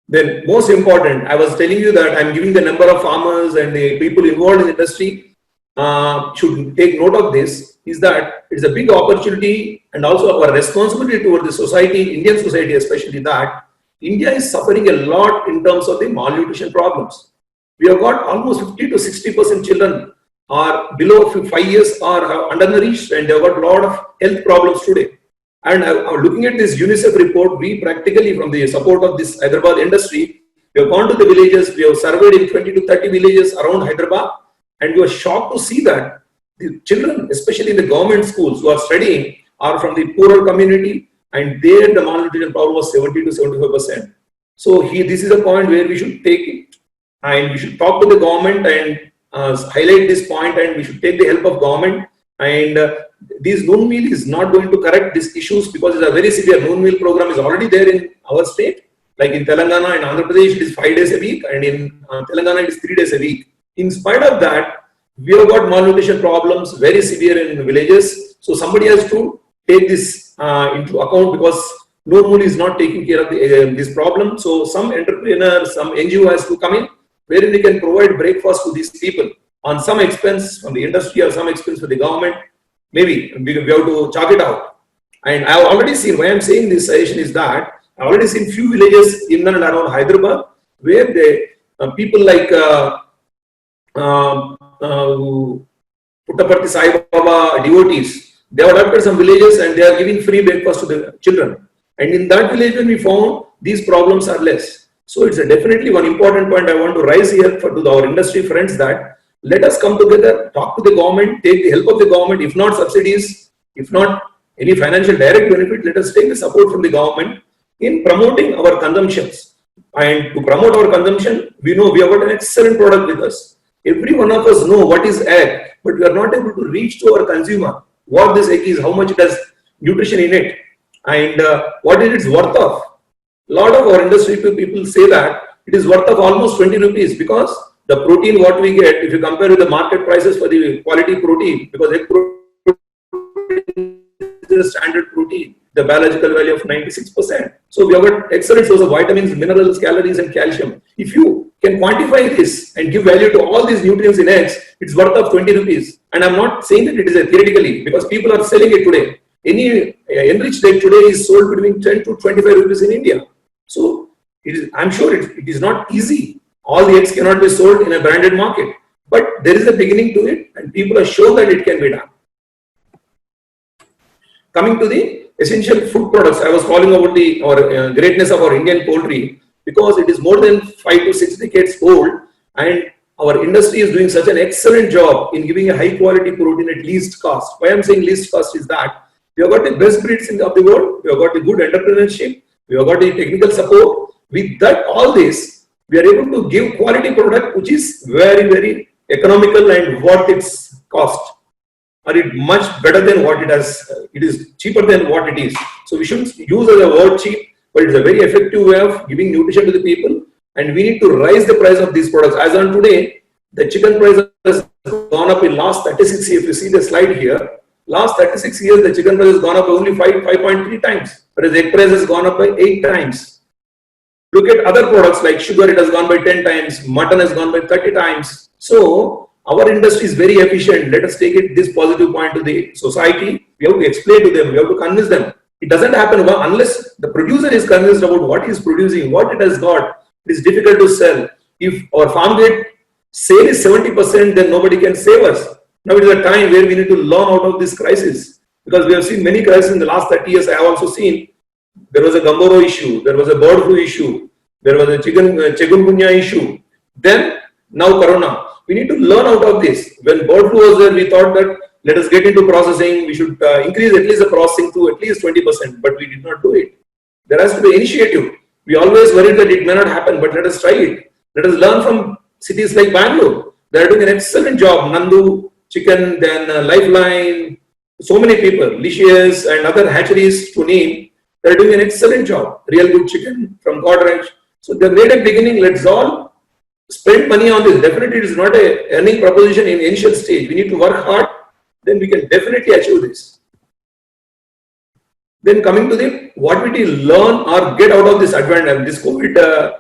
Then most important, I was telling you that I'm giving the number of farmers and the people involved in the industry. should take note of this is that it's a big opportunity and also our responsibility toward the society, Indian society especially, that India is suffering a lot in terms of the malnutrition problems. We have got almost 50 to 60% children are below 5 years are undernourished, and they have got a lot of health problems today. And looking at this UNICEF report, we practically, from the support of this Hyderabad industry, we have gone to the villages, we have surveyed in 20 to 30 villages around Hyderabad, and we were shocked to see that the children, especially in the government schools who are studying, are from the poorer community, and there the malnutrition problem was 70 to 75%. So this is a point where we should take it, and we should talk to the government and highlight this point, and we should take the help of government. And this noon meal is not going to correct these issues because it's a very severe noon meal program is already there in our state. Like in Telangana and Andhra Pradesh, it is 5 days a week, and in Telangana, it is 3 days a week. In spite of that, we have got malnutrition problems very severe in villages. So somebody has to take this into account, because noon meal is not taking care of this problem. So some entrepreneur, some NGO has to come in, wherein we can provide breakfast to these people on some expense from the industry or some expense for the government. Maybe we have to chalk it out. And I have already seen, why I am saying this suggestion is that I have already seen few villages in and around Hyderabad where people like Puttaparthi Sai Baba devotees, they have adopted some villages and they are giving free breakfast to the children. And in that village, when we found these problems are less. So it's definitely one important point I want to raise here to our industry friends, that let us come together, talk to the government, take the help of the government, if not subsidies, if not any financial direct benefit, let us take the support from the government in promoting our consumptions. And to promote our consumption, we know we have got an excellent product with us. Every one of us know what is egg, but we are not able to reach to our consumer what this egg is, how much it has nutrition in it, and what is its worth of. A lot of our industry people say that it is worth of almost 20 rupees, because the protein what we get, if you compare with the market prices for the quality protein, because egg protein is a standard protein, the biological value of 96%. So we have got excellent source of vitamins, minerals, calories, and calcium. If you can quantify this and give value to all these nutrients in eggs, it's worth of 20 rupees. And I'm not saying that it is theoretically, because people are selling it today. Any enriched egg today is sold between 10 to 25 rupees in India. So I'm sure it is not easy. All the eggs cannot be sold in a branded market, but there is a beginning to it, and people are shown that it can be done. Coming to the essential food products, I was calling about the greatness of our Indian poultry, because it is more than 5 to 6 decades old, and our industry is doing such an excellent job in giving a high quality protein at least cost. Why I'm saying least cost is that we have got the best breeds of the world, we have got the good entrepreneurship, we have got the technical support. With that, all this, we are able to give quality product which is very, very economical and worth its cost. Or it much better than what it has, it is cheaper than what it is. So we shouldn't use as a word cheap, but it's a very effective way of giving nutrition to the people, and we need to raise the price of these products. As on today, the chicken price has gone up in last 36 years. If you see the slide here, last 36 years, the chicken price has gone up only 5.3 times, whereas egg price has gone up by 8 times. Look at other products like sugar, it has gone by 10 times, mutton has gone by 30 times. So our industry is very efficient. Let us take it this positive point to the society. We have to explain to them, we have to convince them. It doesn't happen unless the producer is convinced about what he is producing, what it has got. It is difficult to sell. If our farm gate sale is 70%, then nobody can save us. Now it is a time where we need to learn out of this crisis, because we have seen many crises in the last 30 years. I have also seen there was a Gamboro issue, there was a bird flu issue, there was a chikungunya issue, then now Corona. We need to learn out of this. When bird flu was there, we thought that let us get into processing, we should increase at least the processing to at least 20%, but we did not do it. There has to be initiative. We always worried that it may not happen, but let us try it. Let us learn from cities like Bangalore. They are doing an excellent job. Nandu, Chicken, then Lifeline, so many people, Licious and other hatcheries to name, they are doing an excellent job. Real Good Chicken from Godrej. So they made a beginning. Let's all spend money on this. Definitely it is not a earning proposition in initial stage. We need to work hard, then we can definitely achieve this. Then coming to the what we will learn or get out of this advantage, this COVID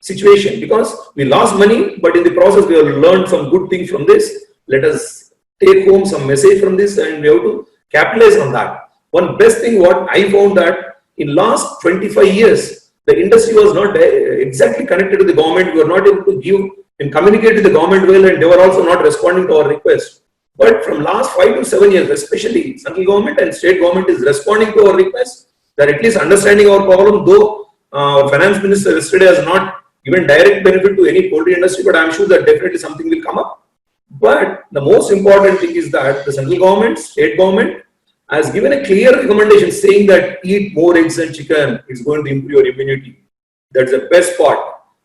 situation, because we lost money, but in the process we have learned some good things from this. Let us take home some message from this, and we have to capitalize on that. One best thing what I found that in last 25 years, the industry was not exactly connected to the government. We were not able to give and communicate to the government well, and they were also not responding to our request. But from last 5 to 7 years, especially central government and state government is responding to our request. They're at least understanding our problem, though finance minister yesterday has not given direct benefit to any poultry industry, but I'm sure that definitely something will come up. But the most important thing is that the central government, state government has given a clear recommendation saying that eat more eggs and chicken. It's going to improve your immunity. That's the best part.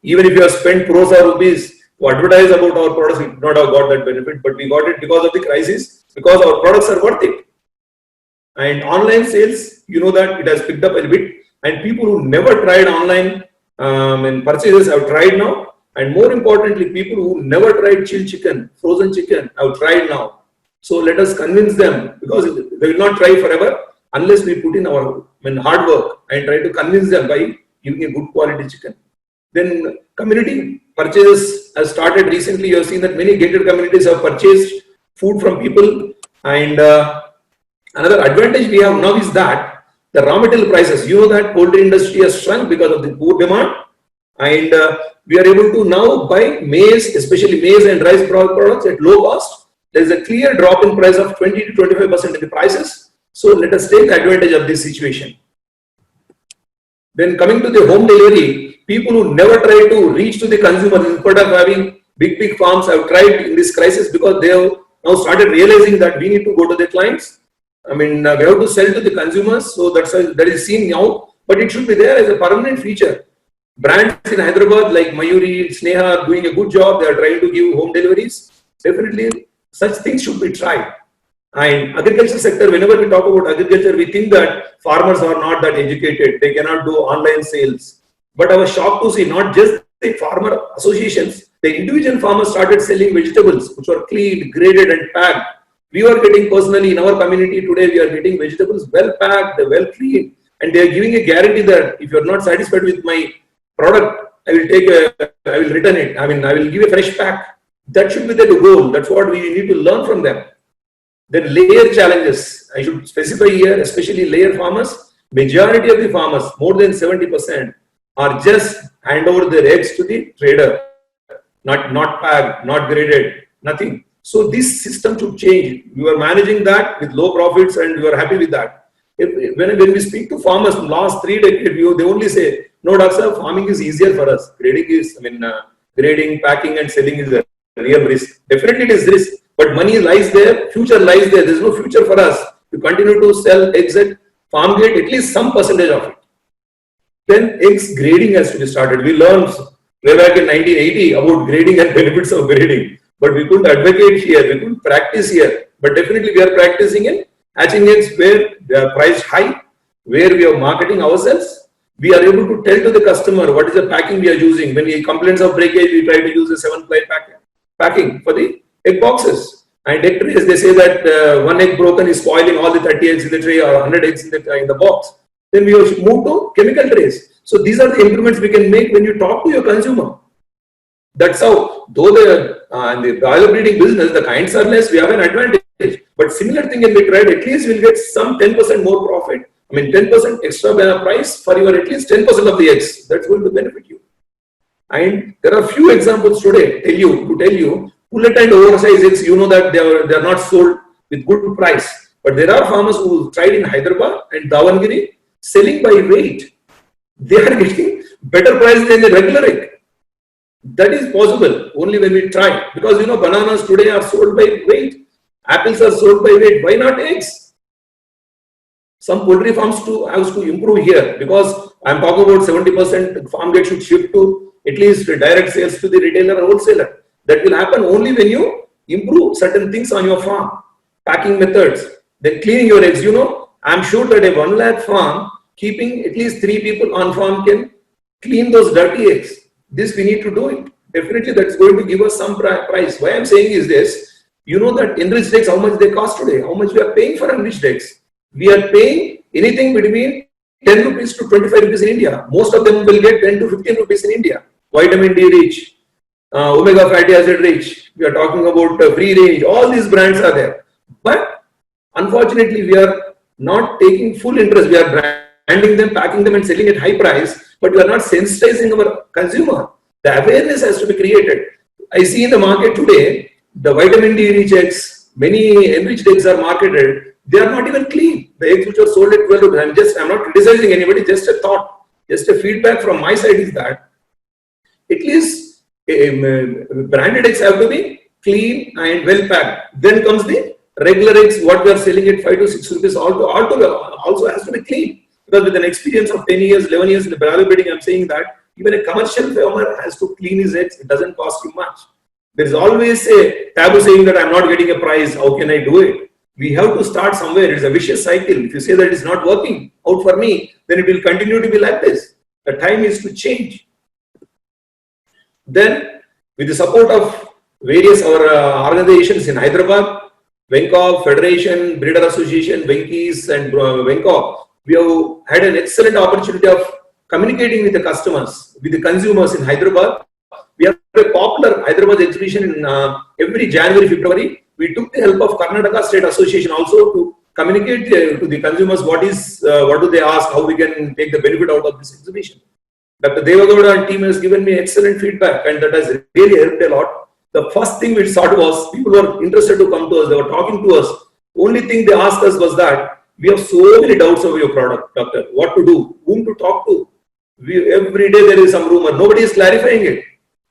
Even if you have spent crores of rupees to advertise about our products, we would not have got that benefit, but we got it because of the crisis, because our products are worth it. And online sales, you know that it has picked up a bit, and people who never tried online and purchases have tried now. And more importantly, people who never tried chilled chicken, frozen chicken, have tried now. So let us convince them, because they will not try forever unless we put in our hard work and try to convince them by giving a good quality chicken. Then community purchases has started recently. You have seen that many gated communities have purchased food from people. And another advantage we have now is that the raw material prices, you know that poultry industry has shrunk because of the poor demand. And we are able to now buy maize, especially maize and rice products at low cost. There is a clear drop in price of 20 to 25% in the prices. So let us take advantage of this situation. Then coming to the home delivery, people who never try to reach to the consumer instead of having big farms have tried in this crisis, because they have now started realizing that we need to go to the clients. We have to sell to the consumers. So that is seen now, but it should be there as a permanent feature. Brands in Hyderabad like Mayuri, Sneha are doing a good job. They are trying to give home deliveries. Definitely, such things should be tried. And agriculture sector, whenever we talk about agriculture, we think that farmers are not that educated. They cannot do online sales. But I was shocked to see not just the farmer associations, the individual farmers started selling vegetables which were cleaned, graded and packed. We are getting personally in our community today, we are getting vegetables well packed, well cleaned, and they are giving a guarantee that if you are not satisfied with my product, I will return it. I will give a fresh pack. That should be the goal. That's what we need to learn from them. Then layer challenges, I should specify here, especially layer farmers. Majority of the farmers, more than 70%, are just hand over their eggs to the trader. Not packed, not graded, nothing. So this system should change. We are managing that with low profits and we are happy with that. When we speak to farmers from last 3 decades, they only say, no, doctor, farming is easier for us. Grading, packing and selling is a real risk. Definitely it is risk, but money lies there, future lies there. There is no future for us to continue to sell eggs at farm gate, at least some percentage of it. Then eggs grading has to be started. We learned way back in 1980 about grading and benefits of grading, but we couldn't advocate here, we couldn't practice here. But definitely we are practicing in hatching eggs where they are priced high, where we are marketing ourselves. We are able to tell to the customer what is the packing we are using. When he complains of breakage, we try to use a 7-ply packing for the egg boxes. And egg trays, they say that 1 egg broken is spoiling all the 30 eggs in the tray or 100 eggs in the box. Then we move to chemical trays. So these are the improvements we can make when you talk to your consumer. That's how, though in the broiler breeding business, the kinds are less, we have an advantage. But similar thing can be tried, at least we'll get some 10% more profit. 10% extra price for your at least 10% of the eggs. That's going to benefit you. And there are few examples today to tell you, pullet and oversized eggs, you know that they are not sold with good price. But there are farmers who tried in Hyderabad and Davangere selling by weight. They are getting better price than the regular egg. That is possible only when we try. Because bananas today are sold by weight. Apples are sold by weight. Why not eggs? Some poultry farms have to improve here, because I am talking about 70% farm gate should shift to at least direct sales to the retailer or wholesaler. That will happen only when you improve certain things on your farm. Packing methods, then cleaning your eggs. I am sure that a 1 lakh farm, keeping at least 3 people on farm can clean those dirty eggs. This we need to do it. Definitely that's going to give us some price. Why I am saying is this, that enriched eggs, how much they cost today, how much we are paying for enriched eggs. We are paying anything between 10 rupees to 25 rupees in India. Most of them will get 10 to 15 rupees in India. Vitamin D rich, omega fatty acid rich, we are talking about free range, all these brands are there. But unfortunately, we are not taking full interest. We are branding them, packing them and selling at high price, but we are not sensitizing our consumer. The awareness has to be created. I see in the market today, the vitamin D rich eggs, many enriched eggs are marketed. They are not even clean. The eggs which are sold at 12 rupees, I'm not criticizing anybody, just a thought, just a feedback from my side is that at least branded eggs have to be clean and well packed. Then comes the regular eggs, what we are selling at 5 to 6 rupees, also has to be clean. Because with an experience of 10 years, 11 years in the value bidding, I'm saying that even a commercial farmer has to clean his eggs. It doesn't cost him much. There is always a taboo saying that I'm not getting a price. How can I do it? We have to start somewhere. It's a vicious cycle. If you say that it's not working out for me, then it will continue to be like this. The time is to change. Then, with the support of various organizations in Hyderabad, Venkov, Federation, Breeder Association, Venkis and Venkov, we have had an excellent opportunity of communicating with the customers, with the consumers in Hyderabad. We have a popular Hyderabad exhibition in every January, February. We took the help of Karnataka State Association also to communicate to the consumers what do they ask, how we can take the benefit out of this exhibition. Dr. Devagowda and team has given me excellent feedback and that has really helped a lot. The first thing we thought was people were interested to come to us, they were talking to us. Only thing they asked us was that we have so many doubts over your product, doctor. What to do? Whom to talk to? Every day there is some rumor. Nobody is clarifying it.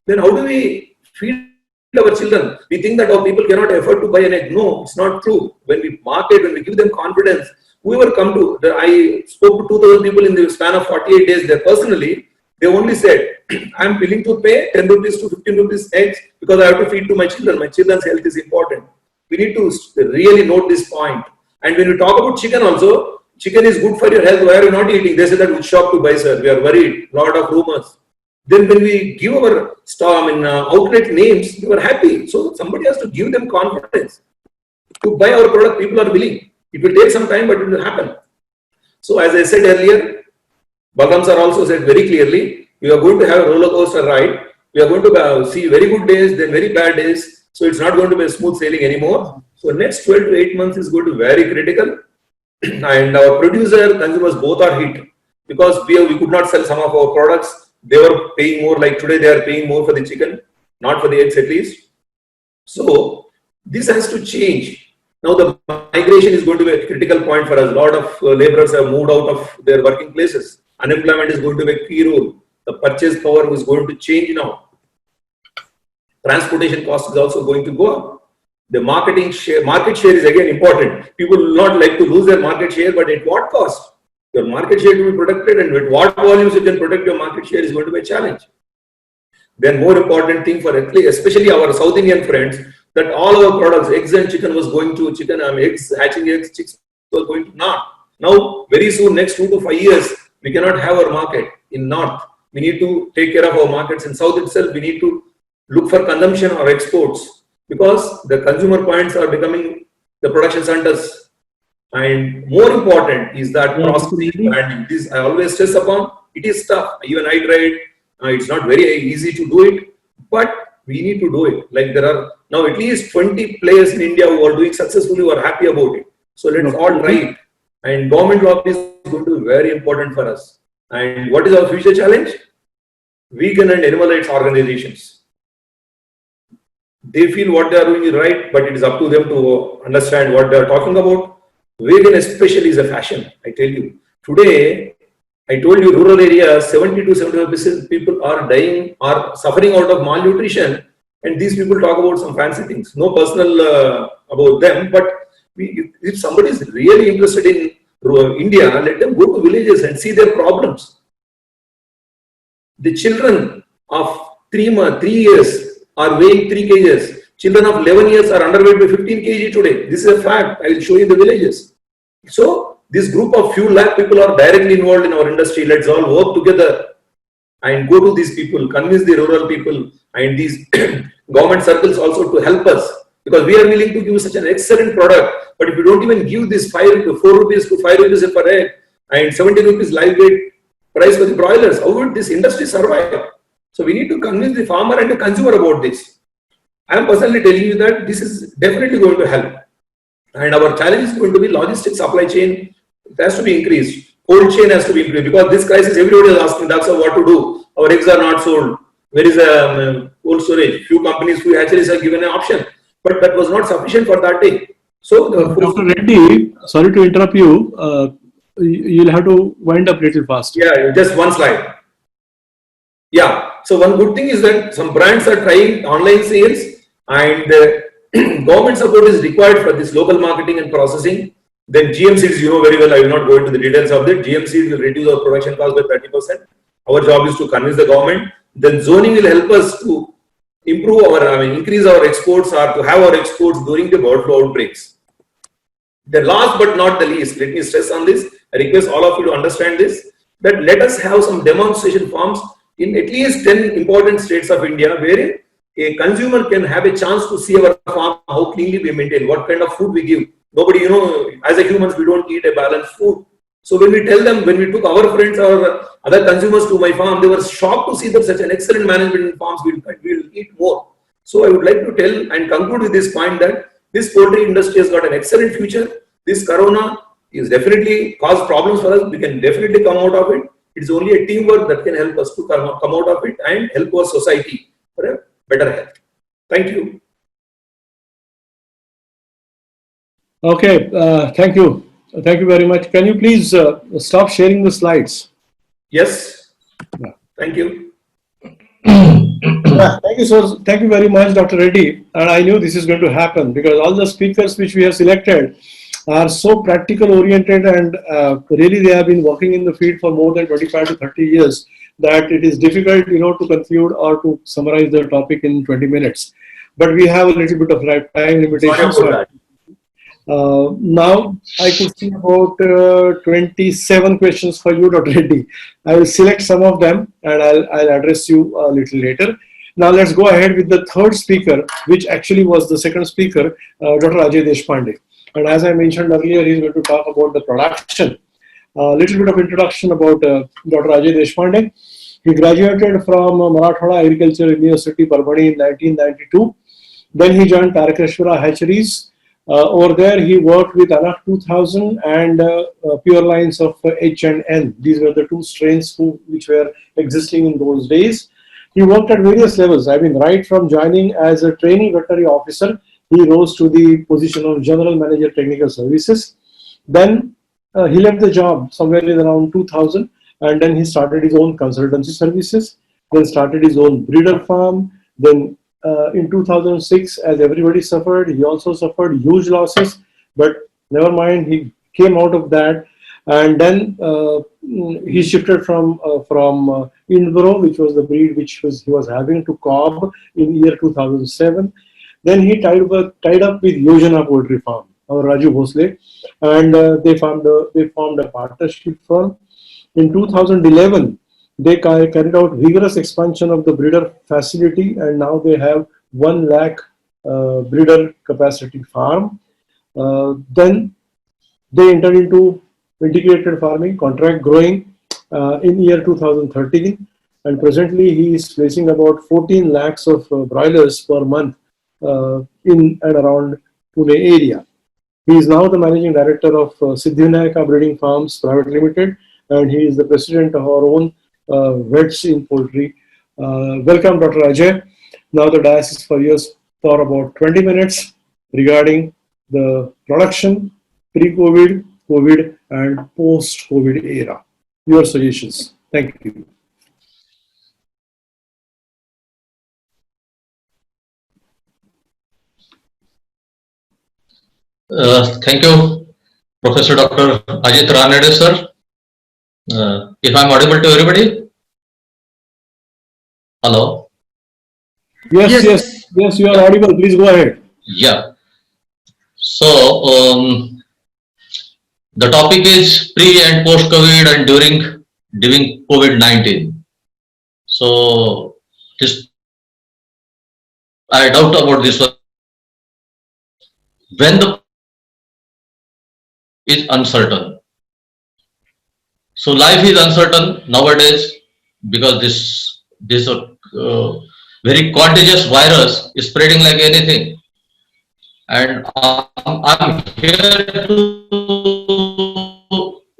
Then how do we feed our children? We think that our people cannot afford to buy an egg. No, it's not true. When we market, when we give them confidence, whoever come to, I spoke to 2,000 people in the span of 48 days there personally. They only said, I'm willing to pay 10 rupees to 15 rupees eggs because I have to feed to my children. My children's health is important. We need to really note this point. And when we talk about chicken also, chicken is good for your health. Why are you not eating? They say that which shop to buy, sir. We are worried. Lot of rumors. Then when we give our outlet names, we were happy. So somebody has to give them confidence. To buy our product, people are willing. It will take some time, but it will happen. So as I said earlier, Balram sir also said very clearly, we are going to have a roller coaster ride. We are going to see very good days, then very bad days. So it's not going to be a smooth sailing anymore. So next 12 to 8 months is going to be very critical. And our producer, consumers both are hit because we could not sell some of our products. They were paying more, like today they are paying more for the chicken, not for the eggs at least. So this has to change. Now the migration is going to be a critical point for us. A lot of laborers have moved out of their working places. Unemployment is going to be a key role. The purchase power is going to change now. Transportation cost is also going to go up. The market share is again important. People will not like to lose their market share, but at what cost? Your market share to be protected, and with what volumes you can protect your market share is going to be a challenge. Then more important thing for especially our South Indian friends, that all our products, eggs and chicken was going to eggs, hatching eggs, chicks was going to North. Now, very soon, next 2 to 5 years, we cannot have our market in North. We need to take care of our markets in South itself. We need to look for consumption or exports because the consumer points are becoming the production centers. And more important is that processing branding. This I always stress upon. It is tough. Even I tried. It's not very easy to do it, but we need to do it. Like there are now at least 20 players in India who are doing successfully, who are happy about it. So let's all try it. And government lobby is going to be very important for us. And what is our future challenge? Vegan and animal rights organizations. They feel what they are doing is right, but it is up to them to understand what they are talking about. Vegan especially is a fashion, I tell you. Today, I told you rural areas, 70 to 75% people are dying, are suffering out of malnutrition. And these people talk about some fancy things. No personal about them, but if somebody is really interested in India, let them go to villages and see their problems. The children of 3 years are weighing 3 kgs. Children of 11 years are underweight by 15 kg today. This is a fact. I will show you in the villages. So this group of few lakh people are directly involved in our industry. Let's all work together and go to these people, convince the rural people and these government circles also to help us. Because we are willing to give such an excellent product. But if you don't even give this 4 rupees to 5 rupees per egg and 70 rupees live weight price for the broilers, how would this industry survive? So we need to convince the farmer and the consumer about this. I am personally telling you that this is definitely going to help. And our challenge is going to be logistics, supply chain. It has to be increased. Cold chain has to be increased because this crisis, everybody is asking, that's what to do. Our eggs are not sold. Where is cold storage? Few companies, few hatcheries are given an option, but that was not sufficient for that day. So, Dr. Reddy, sorry to interrupt you. You'll have to wind up a little faster. yeah, just one slide. Yeah. So one good thing is that some brands are trying online sales, and government support is required for this local marketing and processing. Then GM seeds, you know very well, I will not go into the details of that. GM seeds will reduce our production cost by 30%. Our job is to convince the government. Then zoning will help us to improve our, increase our exports or to have our exports during the bird flu outbreaks. The last but not the least, let me stress on this. I request all of you to understand this, that let us have some demonstration farms in at least 10 important states of India, where a consumer can have a chance to see our farm, how cleanly we maintain, what kind of food we give. Nobody, as a humans, we don't eat a balanced food. So when we tell them, when we took our friends or other consumers to my farm, they were shocked to see that such an excellent management in farms, we'll eat more. So I would like to tell and conclude with this point that this poultry industry has got an excellent future. This corona is definitely caused problems for us. We can definitely come out of it. It's only a teamwork that can help us to come out of it and help our society for a better health. Thank you. Okay, thank you. Thank you very much. Can you please stop sharing the slides? Yes. Yeah. Thank you. Yeah, thank you, sir. Thank you very much, Dr. Reddy. And I knew this is going to happen because all the speakers which we have selected are so practical oriented, and really they have been working in the field for more than 25 to 30 years that it is difficult, to conclude or to summarize the topic in 20 minutes. But we have a little bit of time limitation. Now I could see about 27 questions for you, Dr. Reddy. I will select some of them and I'll address you a little later. Now let's go ahead with the third speaker, which actually was the second speaker, Dr. Ajay Deshpande. And as I mentioned earlier, he's going to talk about the production. A little bit of introduction about Dr. Ajay Deshpande. He graduated from Marathwada Agriculture University, Parbhani in 1992. Then he joined Tarakeshwara Hatcheries. Over there, he worked with Anak 2000 and pure lines of H and N. These were the two strains which were existing in those days. He worked at various levels. Right from joining as a trainee veterinary officer, he rose to the position of General Manager Technical Services. Then he left the job somewhere in around 2000, and then he started his own consultancy services, then started his own breeder farm. Then in 2006, as everybody suffered, he also suffered huge losses, but never mind, he came out of that. And then he shifted from Indbro, which was the breed which he was having, to Cobb in year 2007. Then he tied up with Yojana Poultry Farm, our Raju Bhosle, and they formed a partnership firm. In 2011, they carried out vigorous expansion of the breeder facility, and now they have 1 lakh breeder capacity farm. Then they entered into integrated farming, contract growing in year 2013, and presently he is placing about 14 lakhs of broilers per month in and around Pune area. He is now the managing director of Siddhivinayaka Breeding Farms Private Limited, and he is the president of our own Vets in Poultry. Welcome, Dr. Ajay. Now the dais is for yours for about 20 minutes regarding the production, pre-COVID, COVID, and post-COVID era. Your suggestions. Thank you. Thank you, Professor Dr. Ajit Ranade, sir. If I'm audible to everybody? Hello? Yes, you are audible. Please go ahead. Yeah. So, the topic is pre and post-COVID and during COVID-19. So, I doubt about this one. When the is uncertain. So life is uncertain nowadays because this very contagious virus is spreading like anything. And I'm here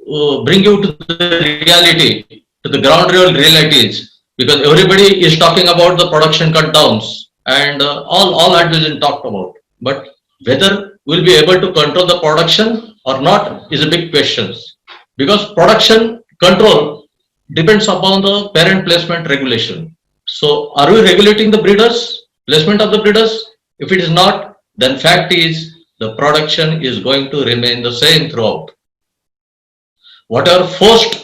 to bring you to the reality, to the ground real realities, because everybody is talking about the production cut downs and all that is been talked about. But whether we'll be able to control the production or not is a big question, because production control depends upon the parent placement regulation. So are we regulating the breeders, placement of the breeders? If it is not, then fact is the production is going to remain the same throughout. Whatever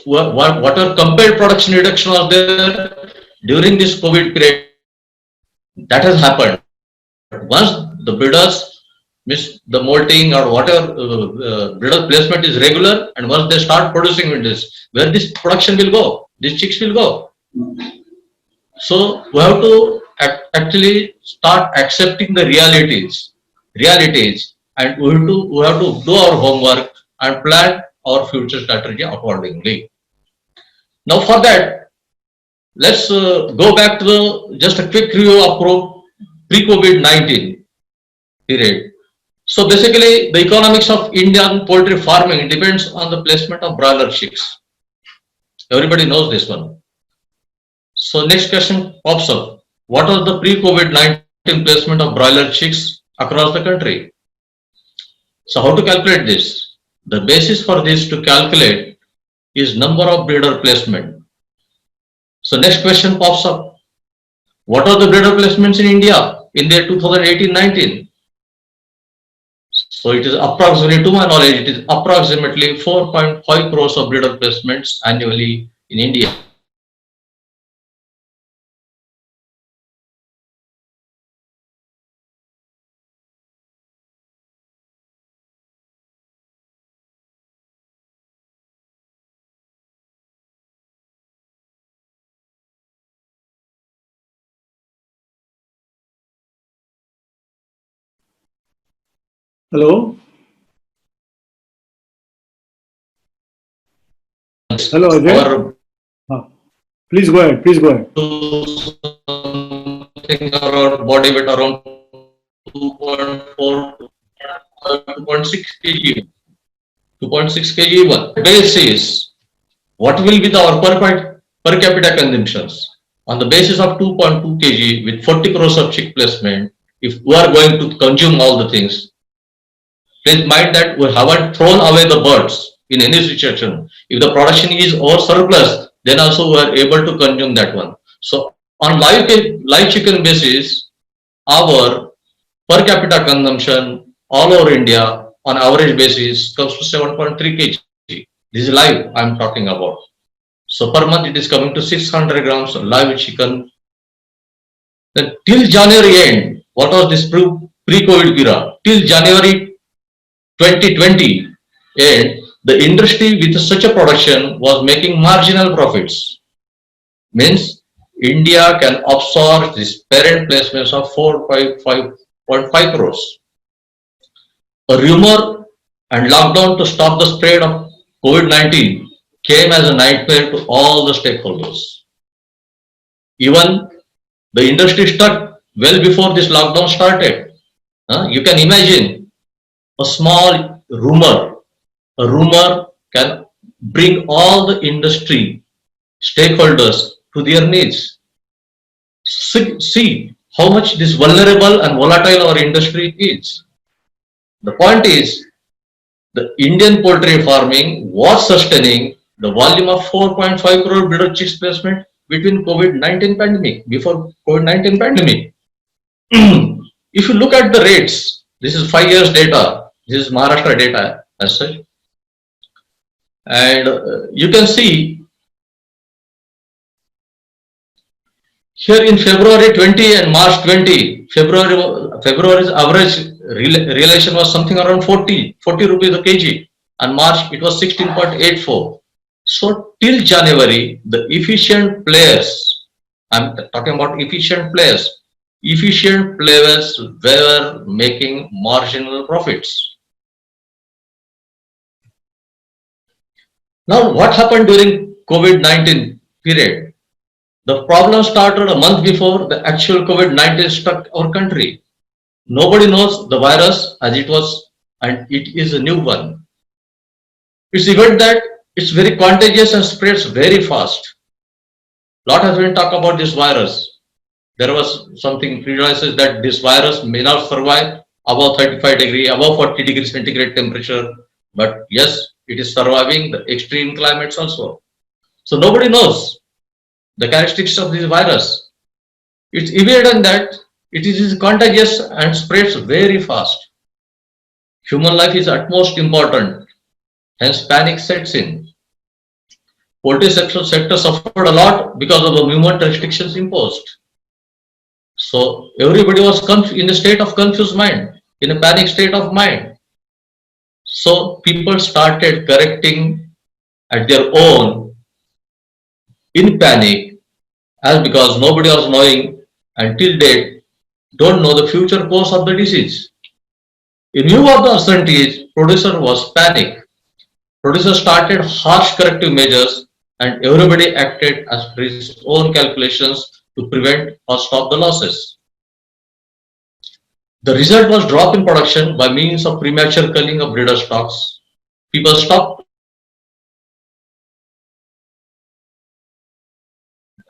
whatever compelled production reduction was there during this COVID period, that has happened. Once the breeders miss the molting or whatever breeder placement is regular, and once they start producing with this, where this production will go, these chicks will go. So we have to actually start accepting the realities, and we have to do our homework and plan our future strategy accordingly. Now for that, let's go back to just a quick review of pre-COVID-19 period. So basically, the economics of Indian poultry farming depends on the placement of broiler chicks. Everybody knows this one. So next question pops up. What was the pre-COVID-19 placement of broiler chicks across the country? So how to calculate this? The basis for this to calculate is number of breeder placement. So next question pops up. What are the breeder placements in India in the year 2018-19? So it is approximately, to my knowledge, it is approximately 4.5 crores of breeder placements annually in India. Hello. Hello, Ajay. Please go ahead. Please go ahead. Something around body weight around 2.4 to 2.6 kg. 2.6 kg one. Basis, what will be our per capita consumptions? On the basis of 2.2 kg with 40 crores of chick placement, if we are going to consume all the things, please mind that we haven't thrown away the birds in any situation. If the production is over surplus, then also we are able to consume that one. So on live chicken basis, our per capita consumption all over India on average basis comes to 7.3 kg. This is live I'm talking about. So per month it is coming to 600 grams of live chicken. Then till January end, what was this pre-COVID era? Till January 2020 end, the industry with such a production was making marginal profits. Means India can absorb this parent placements of 4.5 crores. A rumor and lockdown to stop the spread of COVID-19 came as a nightmare to all the stakeholders. Even the industry stuck well before this lockdown started. You can imagine a small rumor. A rumor can bring all the industry stakeholders to their knees. See how much this vulnerable and volatile our industry is. The point is, the Indian poultry farming was sustaining the volume of 4.5 crore breeder chicks placement between COVID-19 pandemic, before COVID-19 pandemic. If you look at the rates, this is 5 years data, this is Maharashtra data as such. And you can see here in February 20 and March 20, February's average realization was something around 40 rupees a kg, and March it was 16.84. So till January, the efficient players, I'm talking about efficient players were making marginal profits. Now what happened during COVID-19 period? The problem started a month before the actual COVID-19 struck our country. Nobody knows the virus as it was, and it is a new one. It's even that it's very contagious and spreads very fast. Lot has been talked about this virus. There was something realizes that this virus may not survive above 35 degree, above 40 degrees centigrade temperature, but yes, it is surviving the extreme climates also. So nobody knows the characteristics of this virus. It's evident that it is contagious and spreads very fast. Human life is utmost important, hence panic sets in. Poultry sector suffered a lot because of the movement restrictions imposed. So everybody was in a state of confused mind, in a panic state of mind. So people started correcting at their own in panic, as because nobody was knowing until date, don't know the future course of the disease. In view of the uncertainties, producer was panic. Producer started harsh corrective measures and everybody acted as per his own calculations to prevent or stop the losses. The result was drop in production by means of premature culling of breeder stocks. People stopped.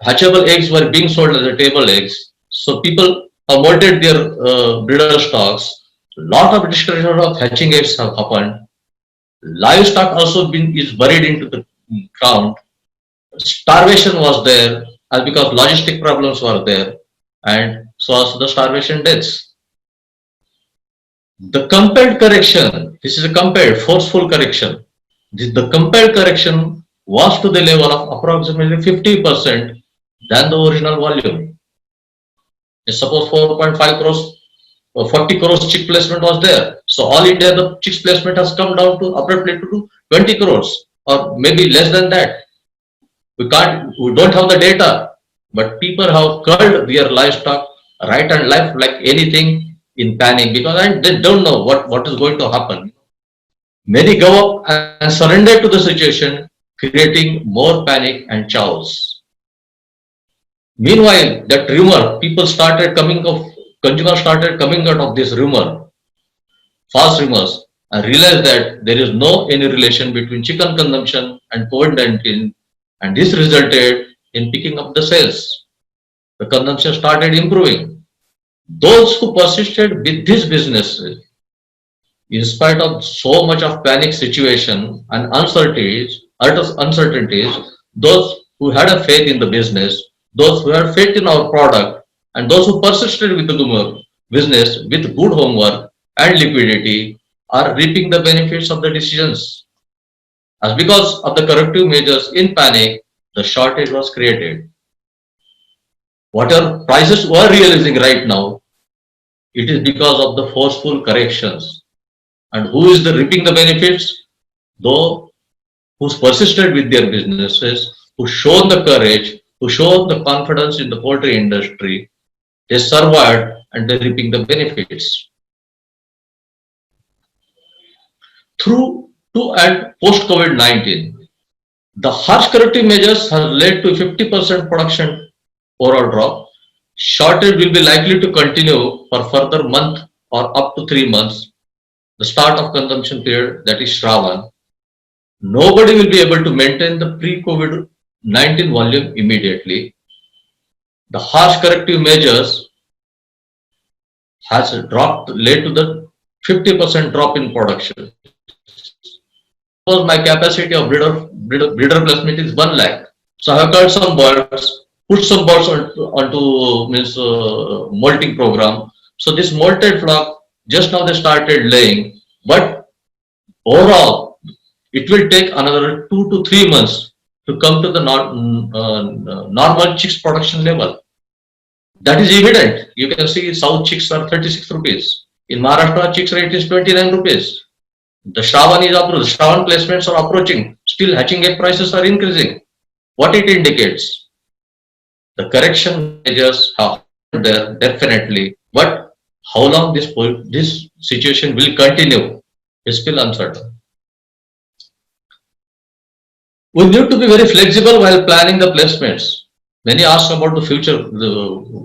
Hatchable eggs were being sold as a table eggs. So people aborted their breeder stocks. Lot of destruction of hatching eggs have happened. Livestock also is buried into the ground. Starvation was there as because logistic problems were there, and so also the starvation deaths. The compelled correction, this is a compelled, forceful correction. The compelled correction was to the level of approximately 50% than the original volume. Suppose 4.5 crores or 40 crores chick placement was there. So all India, the chicks placement has come down to abruptly to 20 crores or maybe less than that. We don't have the data, but people have culled their livestock right and left like anything in panic because they don't know what is going to happen. Many go up and surrender to the situation, creating more panic and chaos. Meanwhile, that rumor, consumers started coming out of this rumor, false rumors, and realized that there is no any relation between chicken consumption and COVID-19, and this resulted in picking up the sales. The consumption started improving. Those who persisted with this business, in spite of so much of panic situation and uncertainties, those who had a faith in the business, those who had faith in our product, and those who persisted with the business with good homework and liquidity are reaping the benefits of the decisions. As because of the corrective measures in panic, the shortage was created. Whatever prices were realizing right now, it is because of the forceful corrections. And who is reaping the benefits? Those who persisted with their businesses, who shown the courage, who shown the confidence in the poultry industry, they survived and they're reaping the benefits. Through to and post COVID-19, the harsh corrective measures have led to 50% production overall drop. Shortage will be likely to continue for further month or up to 3 months. The start of consumption period, that is Shravan. Nobody will be able to maintain the pre-COVID-19 volume immediately. The harsh corrective measures has led to the 50% drop in production. Suppose my capacity of breeder placement is 1 lakh. So I have cut some birds, put some birds onto molting program. So this molted flock, just now they started laying, but overall, it will take another 2 to 3 months to come to the normal chicks production level. That is evident. You can see South chicks are 36 rupees. In Maharashtra, chicks rate is 29 rupees. The Shravan is approaching, Shravan placements are approaching. Still hatching egg prices are increasing. What it indicates? The correction measures have there definitely, but how long this situation will continue is still uncertain. We need to be very flexible while planning the placements. Many ask about the future,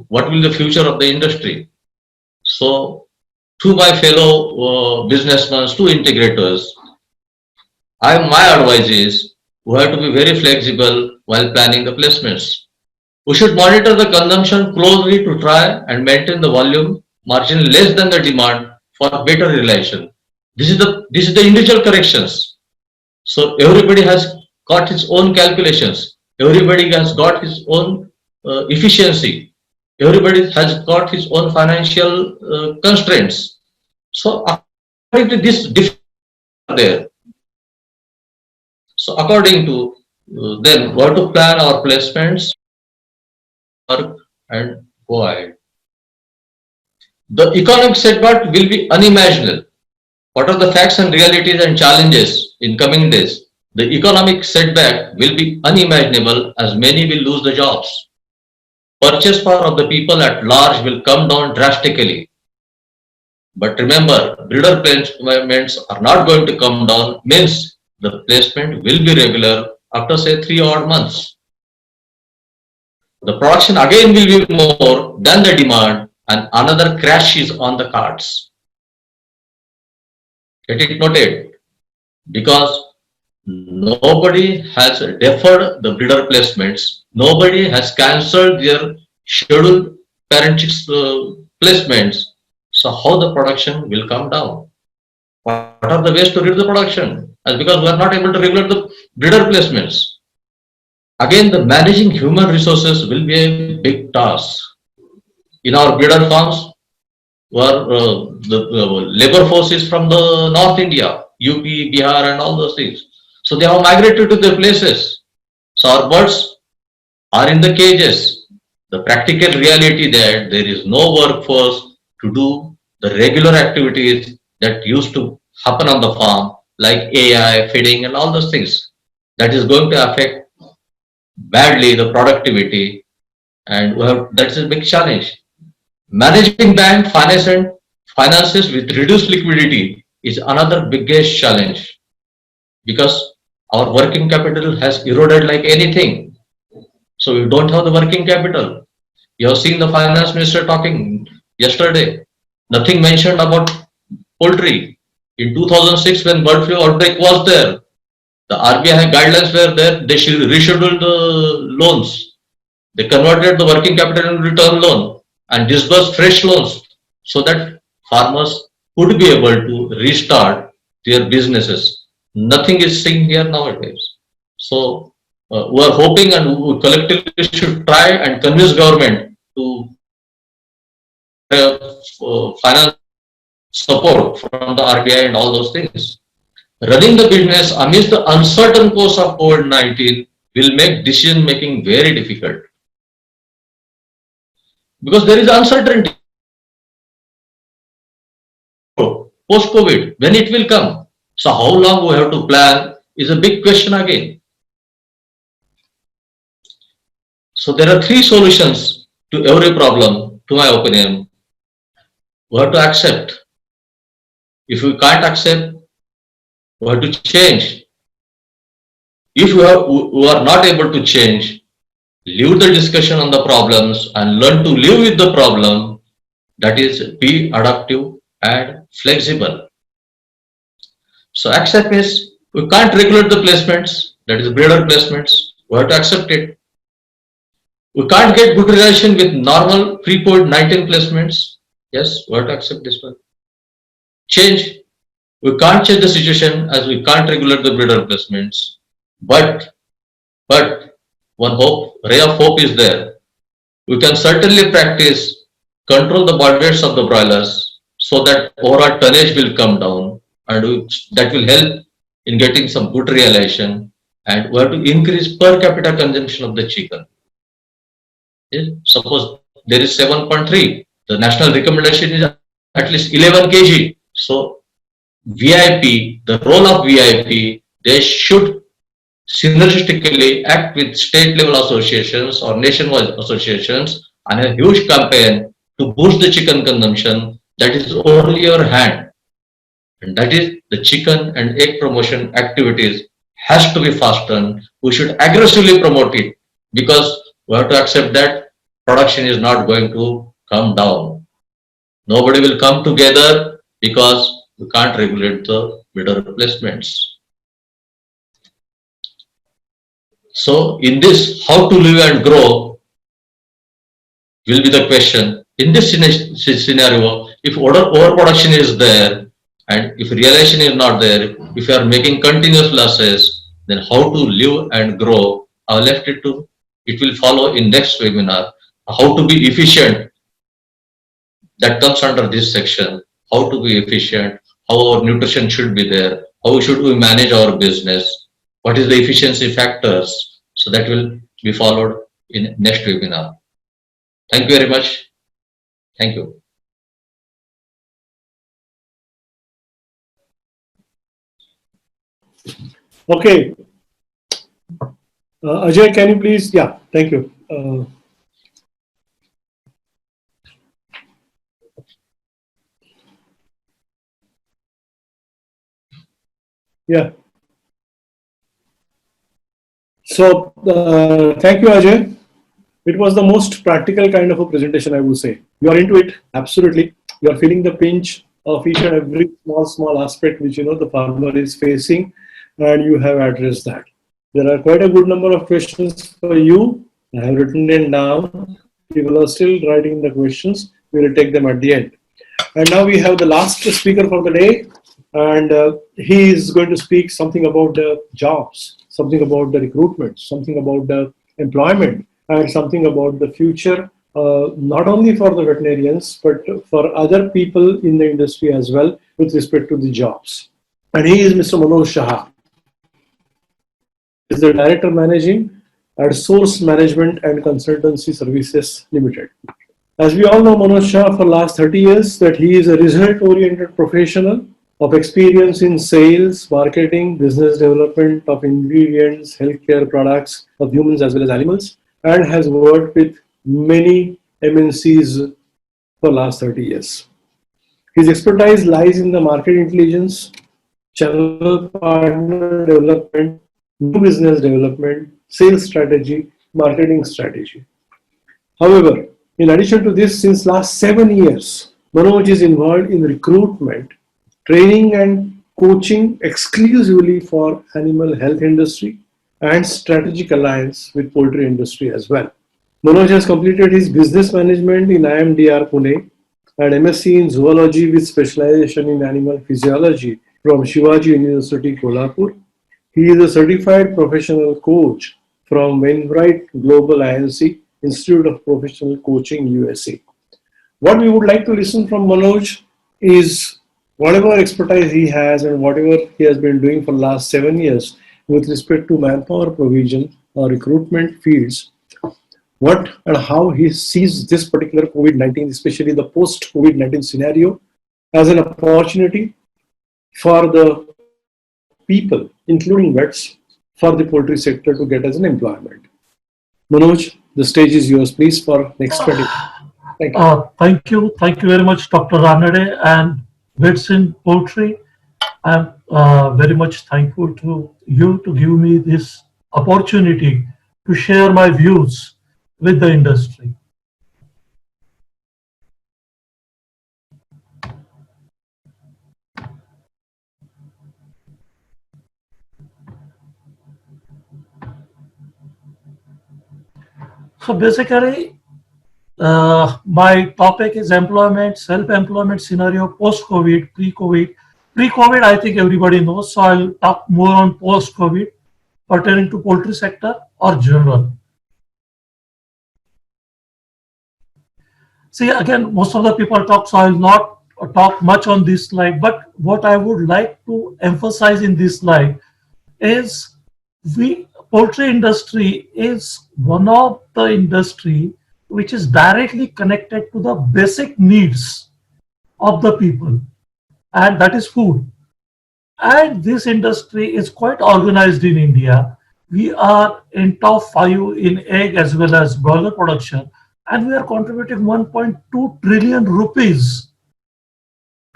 what will the future of the industry? So, to my fellow businessmen, to integrators, my advice is we have to be very flexible while planning the placements. We should monitor the consumption closely to try and maintain the volume margin less than the demand for better realization. This is the individual corrections. So everybody has got his own calculations. Everybody has got his own efficiency. Everybody has got his own financial constraints. So according to this difference there. So according to them, we have to plan our placements, work and go ahead. The economic setback will be unimaginable. What are the facts and realities and challenges in coming days? The economic setback will be unimaginable as many will lose the jobs. Purchase power of the people at large will come down drastically. But remember, breeder placements are not going to come down, means the placement will be regular after say 3 odd months. The production again will be more than the demand and another crash is on the cards. Get it noted, because nobody has deferred the breeder placements, nobody has cancelled their scheduled parent chicks placements. So how the production will come down? What are the ways to reduce the production? As because we are not able to regulate the breeder placements. Again, the managing human resources will be a big task. In our breeder farms, where the labor force is from the North India, UP, Bihar and all those things. So they have migrated to their places. So our birds are in the cages. The practical reality that there is no workforce to do the regular activities that used to happen on the farm, like AI, feeding and all those things. That is going to affect badly the productivity, and that's a big challenge. Managing bank finances with reduced liquidity is another biggest challenge, because our working capital has eroded like anything. So we don't have the working capital. You have seen the finance minister talking yesterday. Nothing mentioned about poultry. In 2006, when bird flu outbreak was there, the RBI guidelines were there. They should reschedule the loans. They converted the working capital into return loan and disbursed fresh loans so that farmers could be able to restart their businesses. Nothing is seen here nowadays. So we are hoping and we collectively should try and convince government to finance support from the RBI and all those things. Running the business amidst the uncertain course of COVID-19 will make decision making very difficult, because there is uncertainty post COVID when it will come. So how long we have to plan is a big question again. So there are three solutions to every problem, to my opinion. We have to accept. If we can't accept, we have to change. If we are not able to change, leave the discussion on the problems and learn to live with the problem. That is, be adaptive and flexible. So accept is, we can't regulate the placements, that is breeder placements. We have to accept it. We can't get good relation with normal pre-COVID-19 placements. Yes, we have to accept this one. Change. We can't change the situation as we can't regulate the breeder placements. But one ray of hope is there. We can certainly practice, control the birth rates of the broilers so that overall tonnage will come down, and that will help in getting some good realization, and we have to increase per capita consumption of the chicken. Yes? Suppose there is 7.3, the national recommendation is at least 11 kg. So VIP, the role of VIP, they should synergistically act with state level associations or nationwide associations and a huge campaign to boost the chicken consumption. That is only your hand, and that is the chicken and egg promotion activities has to be fastened. We should aggressively promote it, because we have to accept that production is not going to come down. Nobody will come together because we can't regulate the bidder replacements. So in this, how to live and grow will be the question. In this scenario, if overproduction is there and if realization is not there, if you are making continuous losses, then how to live and grow? I have left it to, it will follow in next webinar. How to be efficient, that comes under this section. How to be efficient, how our nutrition should be there, how should we manage our business, what is the efficiency factors. So that will be followed in next webinar. Thank you very much. Thank you. Okay. Ajay, can you please? Yeah, thank you. Yeah. So, thank you, Ajay. It was the most practical kind of a presentation, I would say. You are into it, absolutely. You are feeling the pinch of each and every small aspect which the farmer is facing, and you have addressed that. There are quite a good number of questions for you. I have written them down. People are still writing the questions. We will take them at the end. And now we have the last speaker for the day, and he is going to speak something about the jobs, something about the recruitment, something about the employment, and something about the future, not only for the veterinarians, but for other people in the industry as well with respect to the jobs. And he is Mr. Manoj Shah. He is the Director Managing at Source Management and Consultancy Services Limited. As we all know Manoj Shah for the last 30 years, that he is a result-oriented professional of experience in sales, marketing, business development of ingredients, healthcare products of humans as well as animals, and has worked with many MNCs for the last 30 years. His expertise lies in the market intelligence, channel partner development, new business development, sales strategy, marketing strategy. However, in addition to this, since last 7 years, Manoj is involved in recruitment, training and coaching exclusively for animal health industry and strategic alliance with poultry industry as well. Manoj has completed his business management in IMDR Pune and MSc in zoology with specialization in animal physiology from Shivaji University, Kolhapur. He is a certified professional coach from Wainwright Global INC, Institute of Professional Coaching, USA. What we would like to listen from Manoj is whatever expertise he has and whatever he has been doing for the last 7 years with respect to manpower provision or recruitment fields, what and how he sees this particular COVID-19, especially the post-COVID-19 scenario, as an opportunity for the people, including vets, for the poultry sector to get as an employment. Manoj, the stage is yours, please, for next 20 minutes. Thank you. Thank you very much, Dr. Ranade and Vets in Poultry. I'm very much thankful to you to give me this opportunity to share my views with the industry. So basically, my topic is employment, self-employment scenario, post-COVID, pre-COVID. Pre-COVID, I think everybody knows, so I'll talk more on post-COVID pertaining to poultry sector or general. See, again, most of the people talk, so I'll not talk much on this slide, but what I would like to emphasize in this slide is poultry industry is one of the industry which is directly connected to the basic needs of the people, and that is food. And this industry is quite organized in India. We are in top 5 in egg as well as broiler production, and we are contributing 1.2 trillion rupees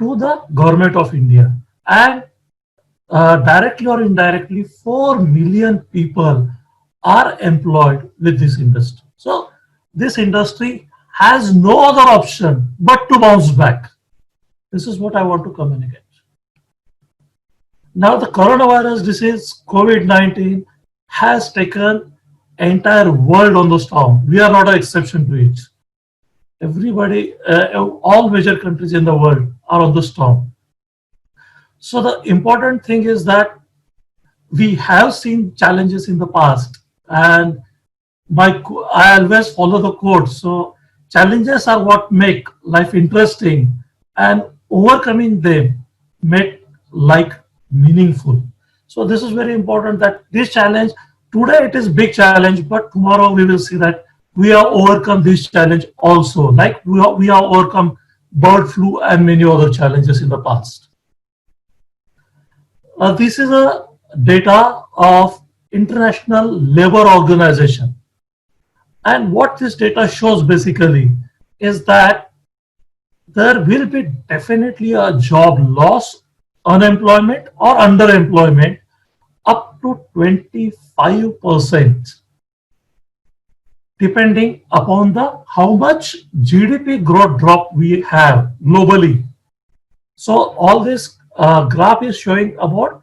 to the government of India. And directly or indirectly, 4 million people are employed with this industry. So this industry has no other option but to bounce back. This is what I want to communicate. Now the coronavirus disease, COVID-19, has taken entire world on the storm. We are not an exception to it. Everybody, all major countries in the world are on the storm. So the important thing is that we have seen challenges in the past, and I always follow the code. So challenges are what make life interesting, and overcoming them make life meaningful. So this is very important, that this challenge, today it is big challenge, but tomorrow we will see that we have overcome this challenge also, like we have overcome bird flu and many other challenges in the past. This is a data of International Labour Organization. And what this data shows basically is that there will be definitely a job loss, unemployment or underemployment up to 25%, depending upon how much GDP growth drop we have globally. So all this graph is showing about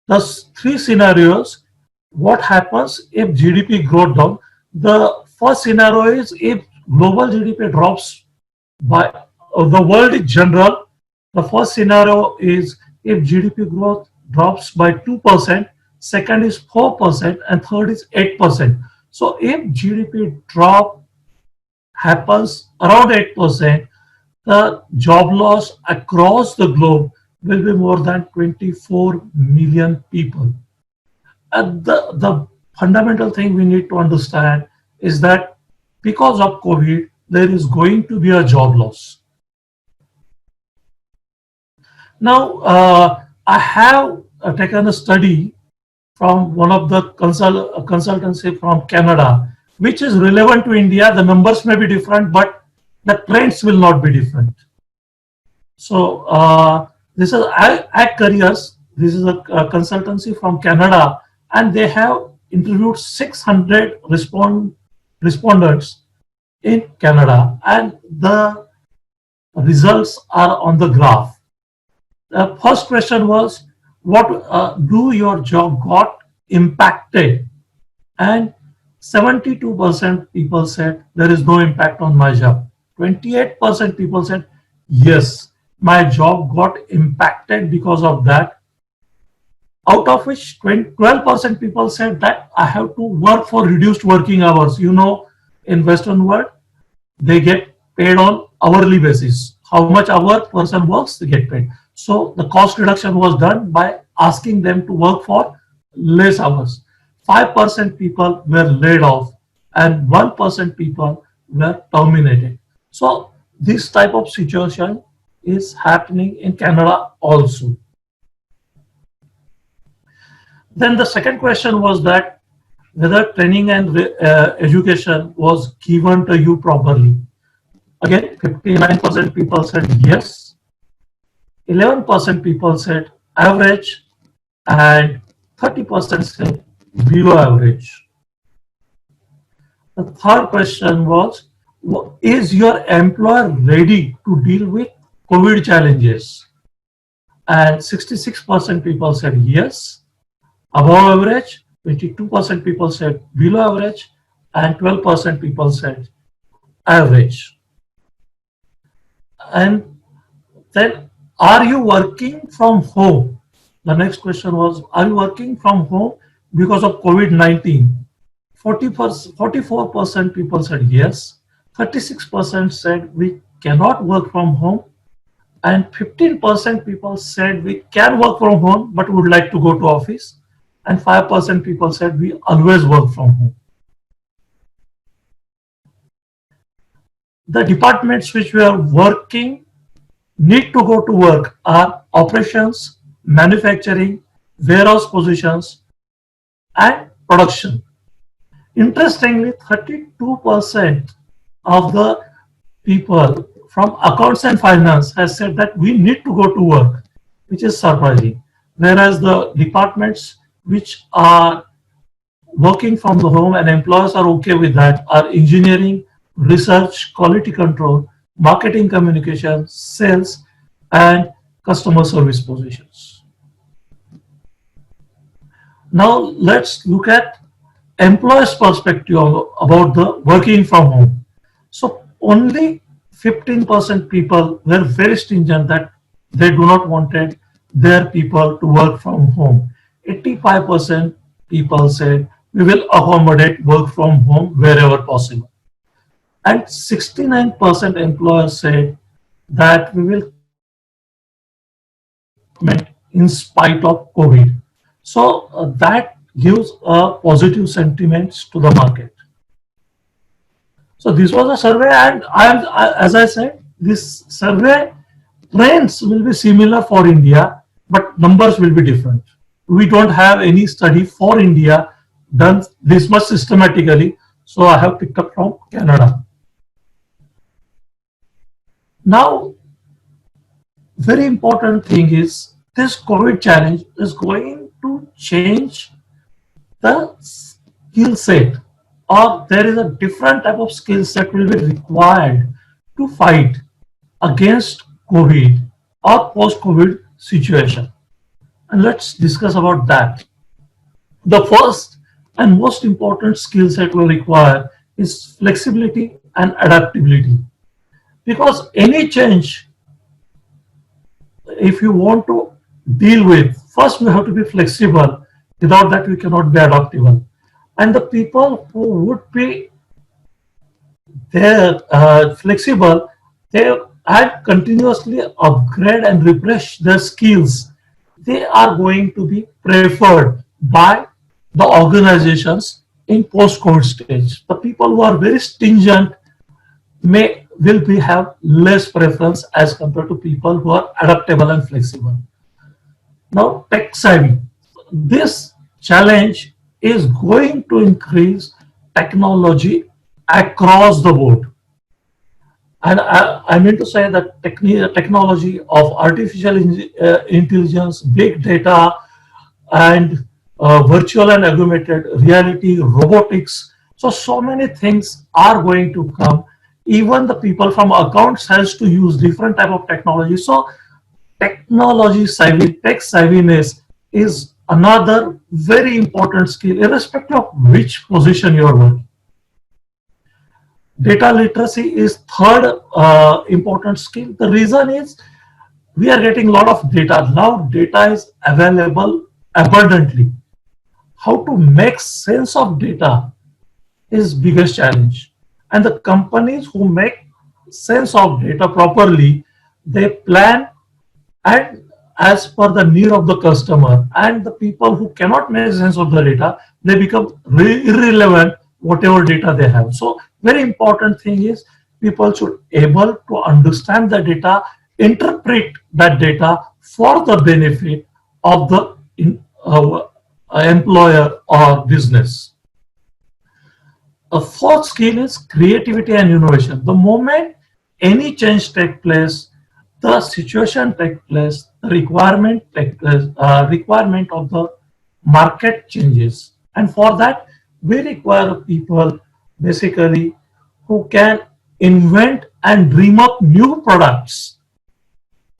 the three scenarios. What happens if GDP growth down? The first scenario is if global GDP drops by the world in general. The first scenario is if GDP growth drops by 2%, second is 4%, and third is 8%. So if GDP drop happens around 8%, the job loss across the globe will be more than 24 million people. And the fundamental thing we need to understand is that because of COVID, there is going to be a job loss. Now, I have taken a study from one of the consultancy from Canada, which is relevant to India. The numbers may be different, but the trends will not be different. So this is Ag Careers. This is a consultancy from Canada, and they have interviewed 600 respondents in Canada, and the results are on the graph. The first question was, what do your job got impacted? And 72% people said there is no impact on my job. 28% people said yes, my job got impacted because of that. Out of which 12% people said that I have to work for reduced working hours. You know, in Western world, they get paid on hourly basis. How much hour person works, they get paid. So the cost reduction was done by asking them to work for less hours. 5% people were laid off and 1% people were terminated. So this type of situation is happening in Canada also. Then the second question was that whether training and education was given to you properly. Again, 59% people said yes. 11% people said average, and 30% said below average. The third question was, is your employer ready to deal with COVID challenges? And 66% people said yes, above average, 22% people said below average, and 12% people said average. And then, are you working from home? The next question was, are you working from home because of COVID-19? 44% people said yes, 36% said we cannot work from home, and 15% people said we can work from home but would like to go to office, and 5% people said we always work from home. The departments which we are working need to go to work are operations, manufacturing, warehouse positions, and production. Interestingly, 32% of the people from accounts and finance has said that we need to go to work, which is surprising. Whereas the departments which are working from the home and employers are okay with that are engineering, research, quality control, marketing communication, sales, and customer service positions. Now let's look at employers' perspective about the working from home. So only 15% people were very stringent that they do not wanted their people to work from home. 85% people said we will accommodate work from home wherever possible. And 69% employers said that we will in spite of COVID. So that gives a positive sentiments to the market. So this was a survey, and as I said, this survey trends will be similar for India, but numbers will be different. We don't have any study for India done this much systematically, so I have picked up from Canada. Now, very important thing is this COVID challenge is going to change the skill set, or there is a different type of skill set will be required to fight against COVID or post-COVID situation. And let's discuss about that. The first and most important skill set will require is flexibility and adaptability. Because any change, if you want to deal with, first we have to be flexible. Without that, we cannot be adaptable. And the people who would be there flexible, they had continuously upgrade and refresh their skills. They are going to be preferred by the organizations in post-COVID stage. The people who are very stringent will have less preference as compared to people who are adaptable and flexible. Now, tech savvy. This challenge is going to increase technology across the board. And I mean to say that technology of artificial intelligence, big data, and virtual and augmented reality, robotics. So many things are going to come. Even the people from accounts has to use different type of technology. So technology savvy, tech savviness is another very important skill, irrespective of which position you are working. Data literacy is third important skill. The reason is we are getting a lot of data. Now data is available abundantly. How to make sense of data is biggest challenge. And the companies who make sense of data properly, they plan and as per the need of the customer, and the people who cannot make sense of the data, they become irrelevant whatever data they have. So very important thing is people should able to understand the data, interpret that data for the benefit of the employer or business. A fourth skill is creativity and innovation. The moment any change takes place, the situation takes place, the requirement takes place, requirement of the market changes. And for that, we require people basically who can invent and dream up new products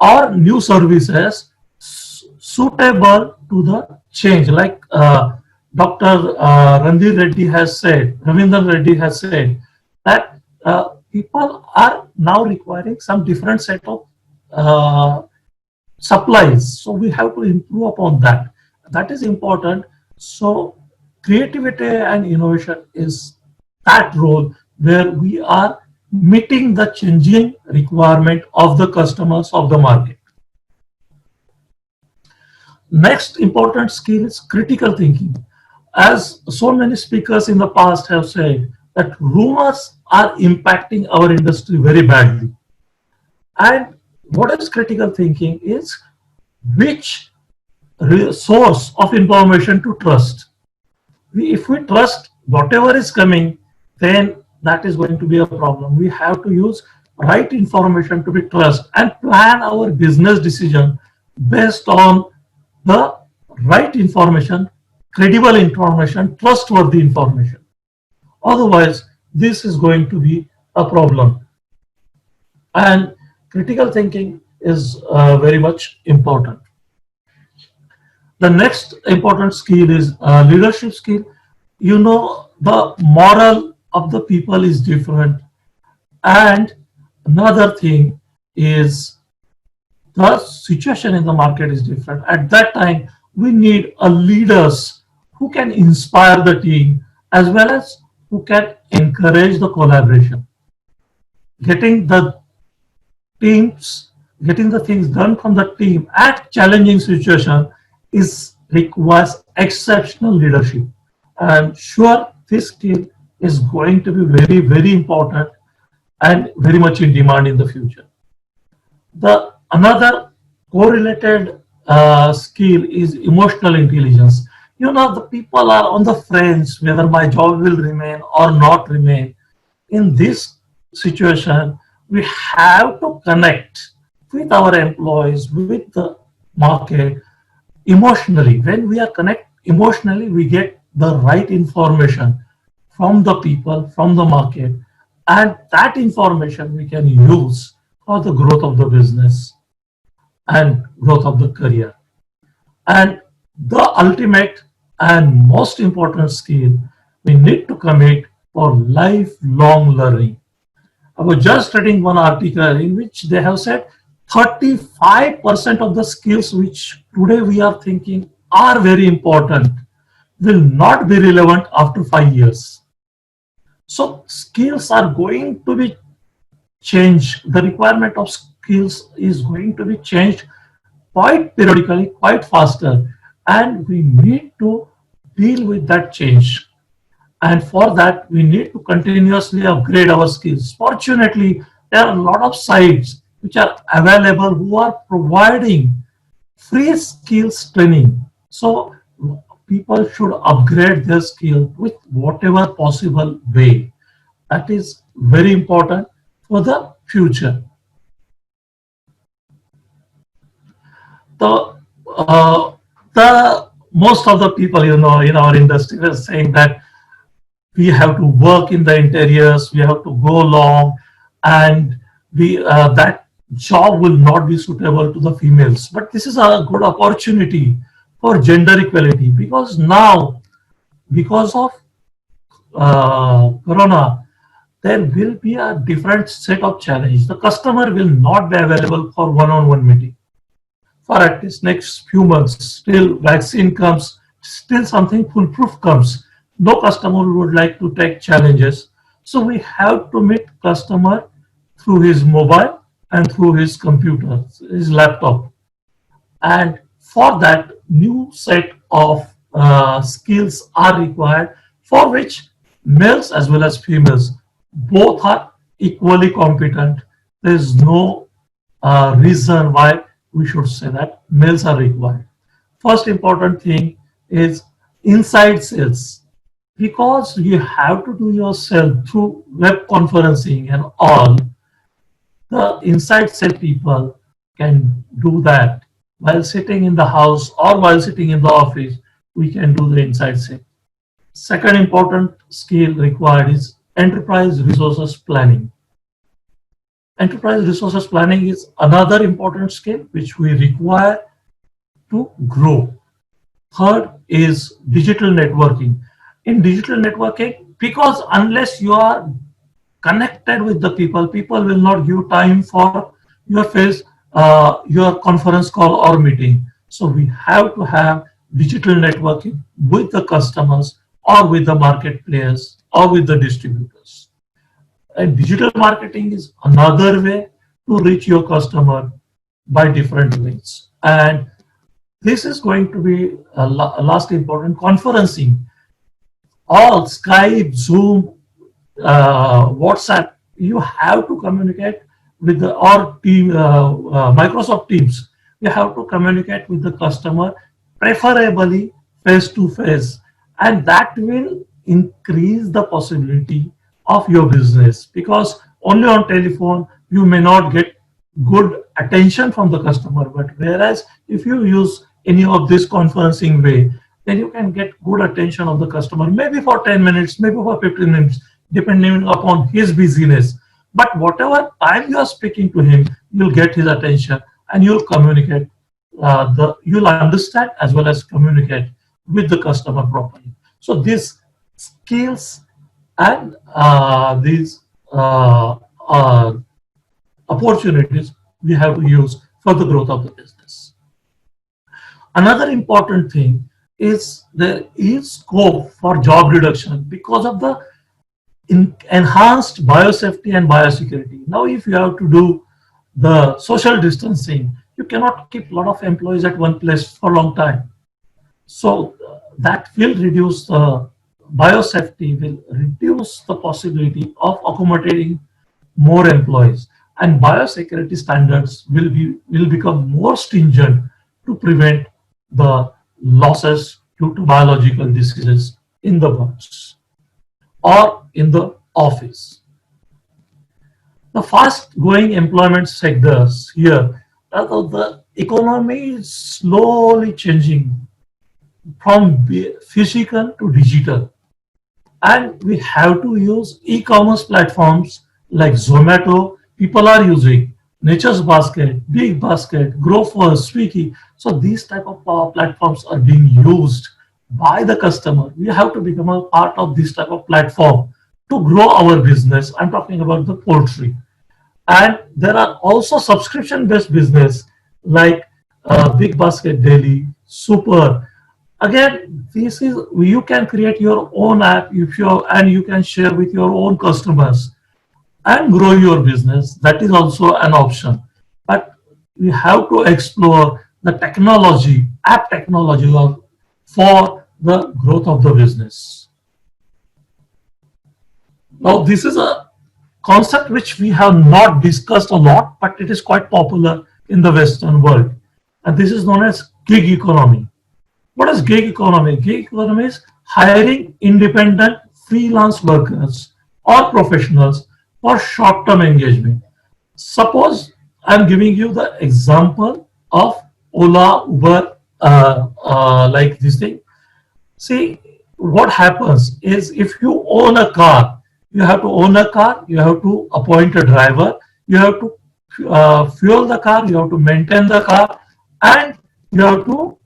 or new services suitable to the change. Like Dr. Ravindran Reddy has said that people are now requiring some different set of supplies. So we have to improve upon that. That is important. So creativity and innovation is that role where we are meeting the changing requirement of the customers of the market. Next important skill is critical thinking. As so many speakers in the past have said, that rumors are impacting our industry very badly. And what is critical thinking is which source of information to trust. If we trust whatever is coming, then that is going to be a problem. We have to use right information to be trusted and plan our business decision based on the right information credible information, trustworthy information. Otherwise, this is going to be a problem. And critical thinking is very much important. The next important skill is leadership skill. You know, the moral of the people is different. And another thing is the situation in the market is different. At that time, we need a leaders who can inspire the team as well as who can encourage the collaboration. Getting the things done from the team at challenging situation requires exceptional leadership. I'm sure this skill is going to be very, very important and very much in demand in the future. The another correlated skill is emotional intelligence. You know, the people are on the fence whether my job will remain or not remain. In this situation, we have to connect with our employees, with the market emotionally. When we are connect emotionally, we get the right information from the people, from the market, and that information we can use for the growth of the business and growth of the career. And the ultimate and most important skill, we need to commit for lifelong learning. I was just reading one article in which they have said 35% of the skills which today we are thinking are very important will not be relevant after 5 years. So skills are going to be changed. The requirement of skills is going to be changed quite periodically, quite faster, and we need to deal with that change. And for that, we need to continuously upgrade our skills. Fortunately, there are a lot of sites which are available who are providing free skills training. So people should upgrade their skill with whatever possible way. That is very important for the future. The most of the people, you know, in our industry are saying that we have to work in the interiors, we have to go long, and that job will not be suitable to the females. But this is a good opportunity for gender equality, because now, because of Corona, there will be a different set of challenges. The customer will not be available for one-on-one meeting for at least next few months. Till vaccine comes, still something foolproof comes. No customer would like to take challenges. So we have to meet customer through his mobile and through his computer, his laptop. And for that, new set of skills are required, for which males as well as females both are equally competent. There is no reason why we should say that males are required. First important thing is inside sales, because you have to do yourself through web conferencing and all. The inside sales people can do that while sitting in the house or while sitting in the office. We can do the inside sales. Second important skill required is enterprise resources planning. Enterprise resources planning is another important skill which we require to grow. Third is digital networking. In digital networking, because unless you are connected with the people, people will not give time for your conference call or meeting. So we have to have digital networking with the customers or with the market players or with the distributors. And digital marketing is another way to reach your customer by different ways. And this is going to be a last important conferencing. All Skype, Zoom, WhatsApp, you have to communicate with the Microsoft Teams. You have to communicate with the customer, preferably face to face, and that will increase the possibility of your business, because only on telephone you may not get good attention from the customer. But whereas if you use any of this conferencing way, then you can get good attention of the customer, maybe for 10 minutes, maybe for 15 minutes, depending upon his busyness. But whatever time you are speaking to him, you'll get his attention and you'll communicate. You'll understand as well as communicate with the customer properly. So these skills and these opportunities we have to use for the growth of the business. Another important thing is there is scope for job reduction because of the enhanced biosafety and biosecurity. Now, if you have to do the social distancing, you cannot keep a lot of employees at one place for a long time. So that will reduce the biosafety, will reduce the possibility of accommodating more employees, and biosecurity standards will become more stringent to prevent the losses due to biological diseases in the works or in the office. The fast-growing employment sectors here, the economy is slowly changing from physical to digital, and we have to use e-commerce platforms like Zomato. People are using Nature's Basket, Big Basket, Grofers, Swiggy. So these type of platforms are being used by the customer. We have to become a part of this type of platform to grow our business. I'm talking about the poultry. And there are also subscription-based business like Big Basket Daily, Super. Again, this is, you can create your own app and you can share with your own customers and grow your business. That is also an option. But we have to explore the technology, app technology for the growth of the business. Now, this is a concept which we have not discussed a lot, but it is quite popular in the Western world. And this is known as gig economy. What is gig economy? Gig economy is hiring independent freelance workers or professionals for short-term engagement. Suppose I'm giving you the example of Ola, Uber, like this thing. See, what happens is if you own a car, you have to own a car, you have to appoint a driver, you have to fuel the car, you have to maintain the car, and you have to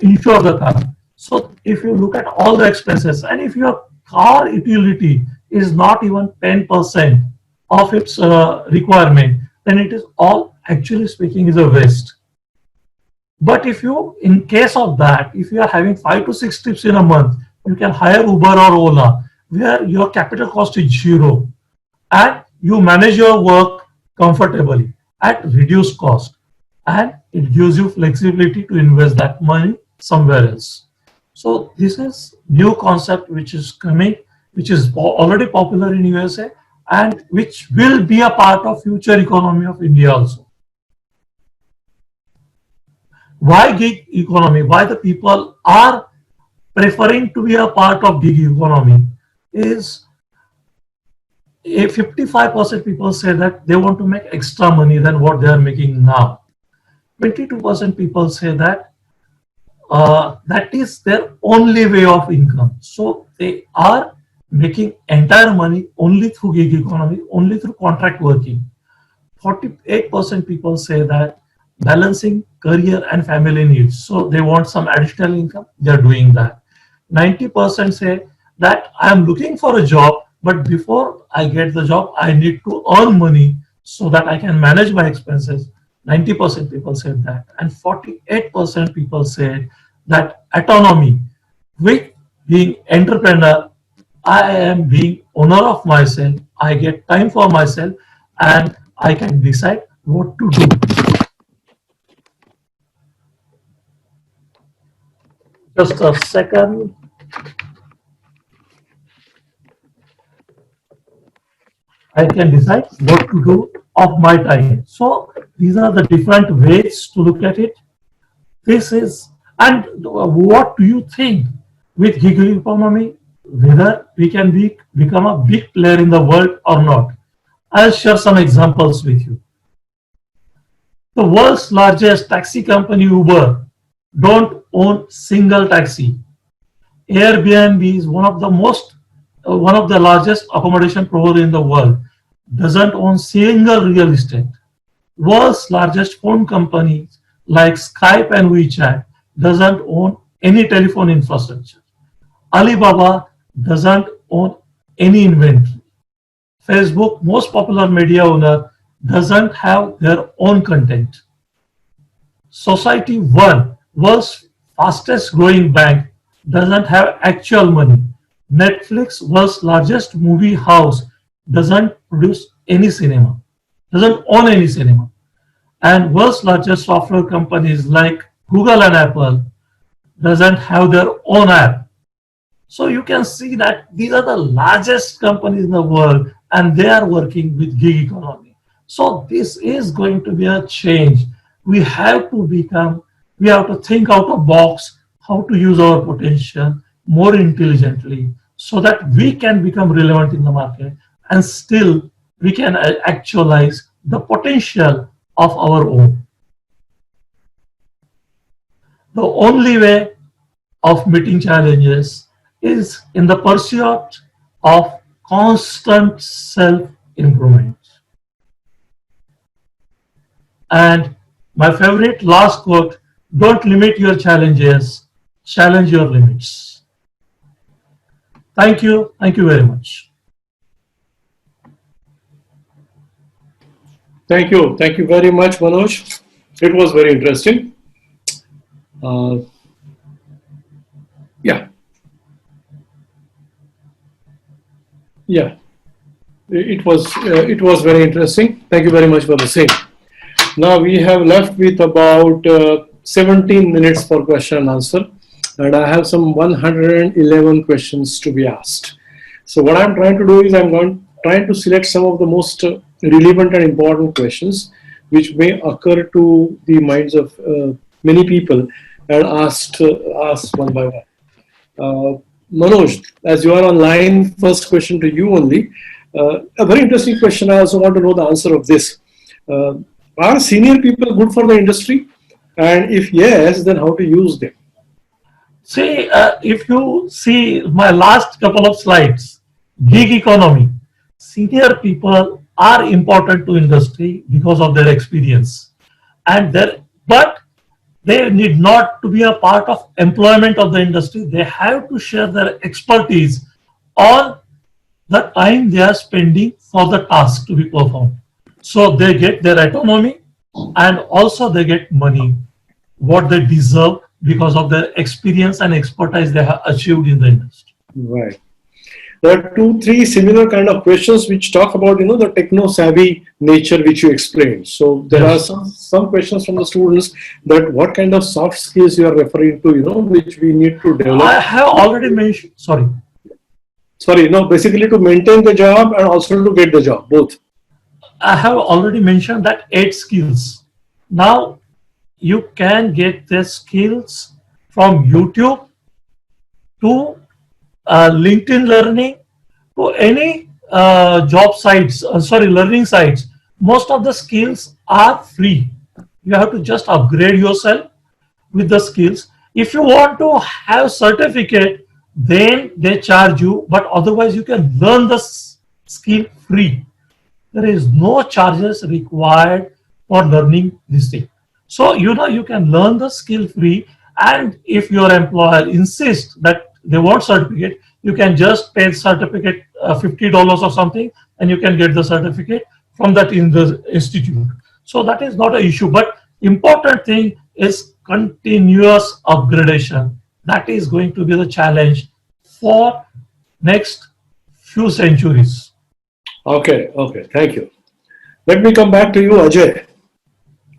insure the car. So if you look at all the expenses, and if your car utility is not even 10% of its requirement, then it is all, actually speaking, is a waste. But if you, in case of that, if you are having 5 to 6 trips in a month, you can hire Uber or Ola, where your capital cost is 0, and you manage your work comfortably at reduced cost, and it gives you flexibility to invest that money somewhere else. So this is new concept which is coming, which is already popular in USA, and which will be a part of future economy of India also. Why gig economy? Why the people are preferring to be a part of gig economy is, 55% people say that they want to make extra money than what they are making now. 22% people say that that is their only way of income. So they are making entire money only through gig economy, only through contract working. 48% people say that balancing career and family needs. So they want some additional income, they are doing that. 90% say that I am looking for a job, but before I get the job, I need to earn money so that I can manage my expenses. 90% people said that. And 48% people said that autonomy, with being entrepreneur, I am being owner of myself, I get time for myself, and I can decide what to do. Just a second. I can decide what to do of my time. So these are the different ways to look at it. This is, and what do you think with gig economy, whether we can become a big player in the world or not? I'll share some examples with you. The world's largest taxi company, Uber, don't own single taxi. Airbnb is one of the largest accommodation provider in the world. Doesn't own single real estate. World's largest phone companies like Skype and WeChat doesn't own any telephone infrastructure. Alibaba doesn't own any inventory. Facebook, most popular media owner, doesn't have their own content. Society One, world's fastest growing bank, doesn't have actual money. Netflix, world's largest movie house, doesn't produce any cinema, doesn't own any cinema. And world's largest software companies like Google and Apple doesn't have their own app. So you can see that these are the largest companies in the world and they are working with gig economy. So this is going to be a change. We have to think out of box how to use our potential more intelligently so that we can become relevant in the market and still we can actualize the potential of our own. The only way of meeting challenges is in the pursuit of constant self-improvement. And my favorite last quote, don't limit your challenges, challenge your limits. Thank you very much. Thank you very much, Manoj. It was very interesting. It was very interesting. Thank you very much for the same. Now we have left with about 17 minutes for question and answer, and I have some 111 questions to be asked. So what I'm trying to do is trying to select some of the most relevant and important questions which may occur to the minds of many people and asked one by one. Manoj, as you are online, first question to you only. A very interesting question. I also want to know the answer of this. Are senior people good for the industry? And if yes, then how to use them? See, if you see my last couple of slides, gig economy, senior people are important to industry because of their experience, but they need not to be a part of employment of the industry. They have to share their expertise on the time they are spending for the task to be performed. So they get their autonomy and also they get money, what they deserve because of their experience and expertise they have achieved in the industry. Right. There are 2-3 similar kind of questions which talk about, the techno-savvy nature which you explained. So there are some questions from the students that what kind of soft skills you are referring to, which we need to develop. I have already mentioned, basically to maintain the job and also to get the job, both. I have already mentioned that 8 skills. Now you can get the skills from YouTube to LinkedIn Learning to any job sites, learning sites. Most of the skills are free. You have to just upgrade yourself with the skills. If you want to have certificate, then they charge you, but otherwise you can learn the skill free. There is no charges required for learning this thing. So, you can learn the skill free, and if your employer insists that they want certificate, you can just pay certificate $50 or something, and you can get the certificate from that in the institute. So that is not an issue, but important thing is continuous upgradation. That is going to be the challenge for next few centuries. Okay, thank you. Let me come back to you, Ajay.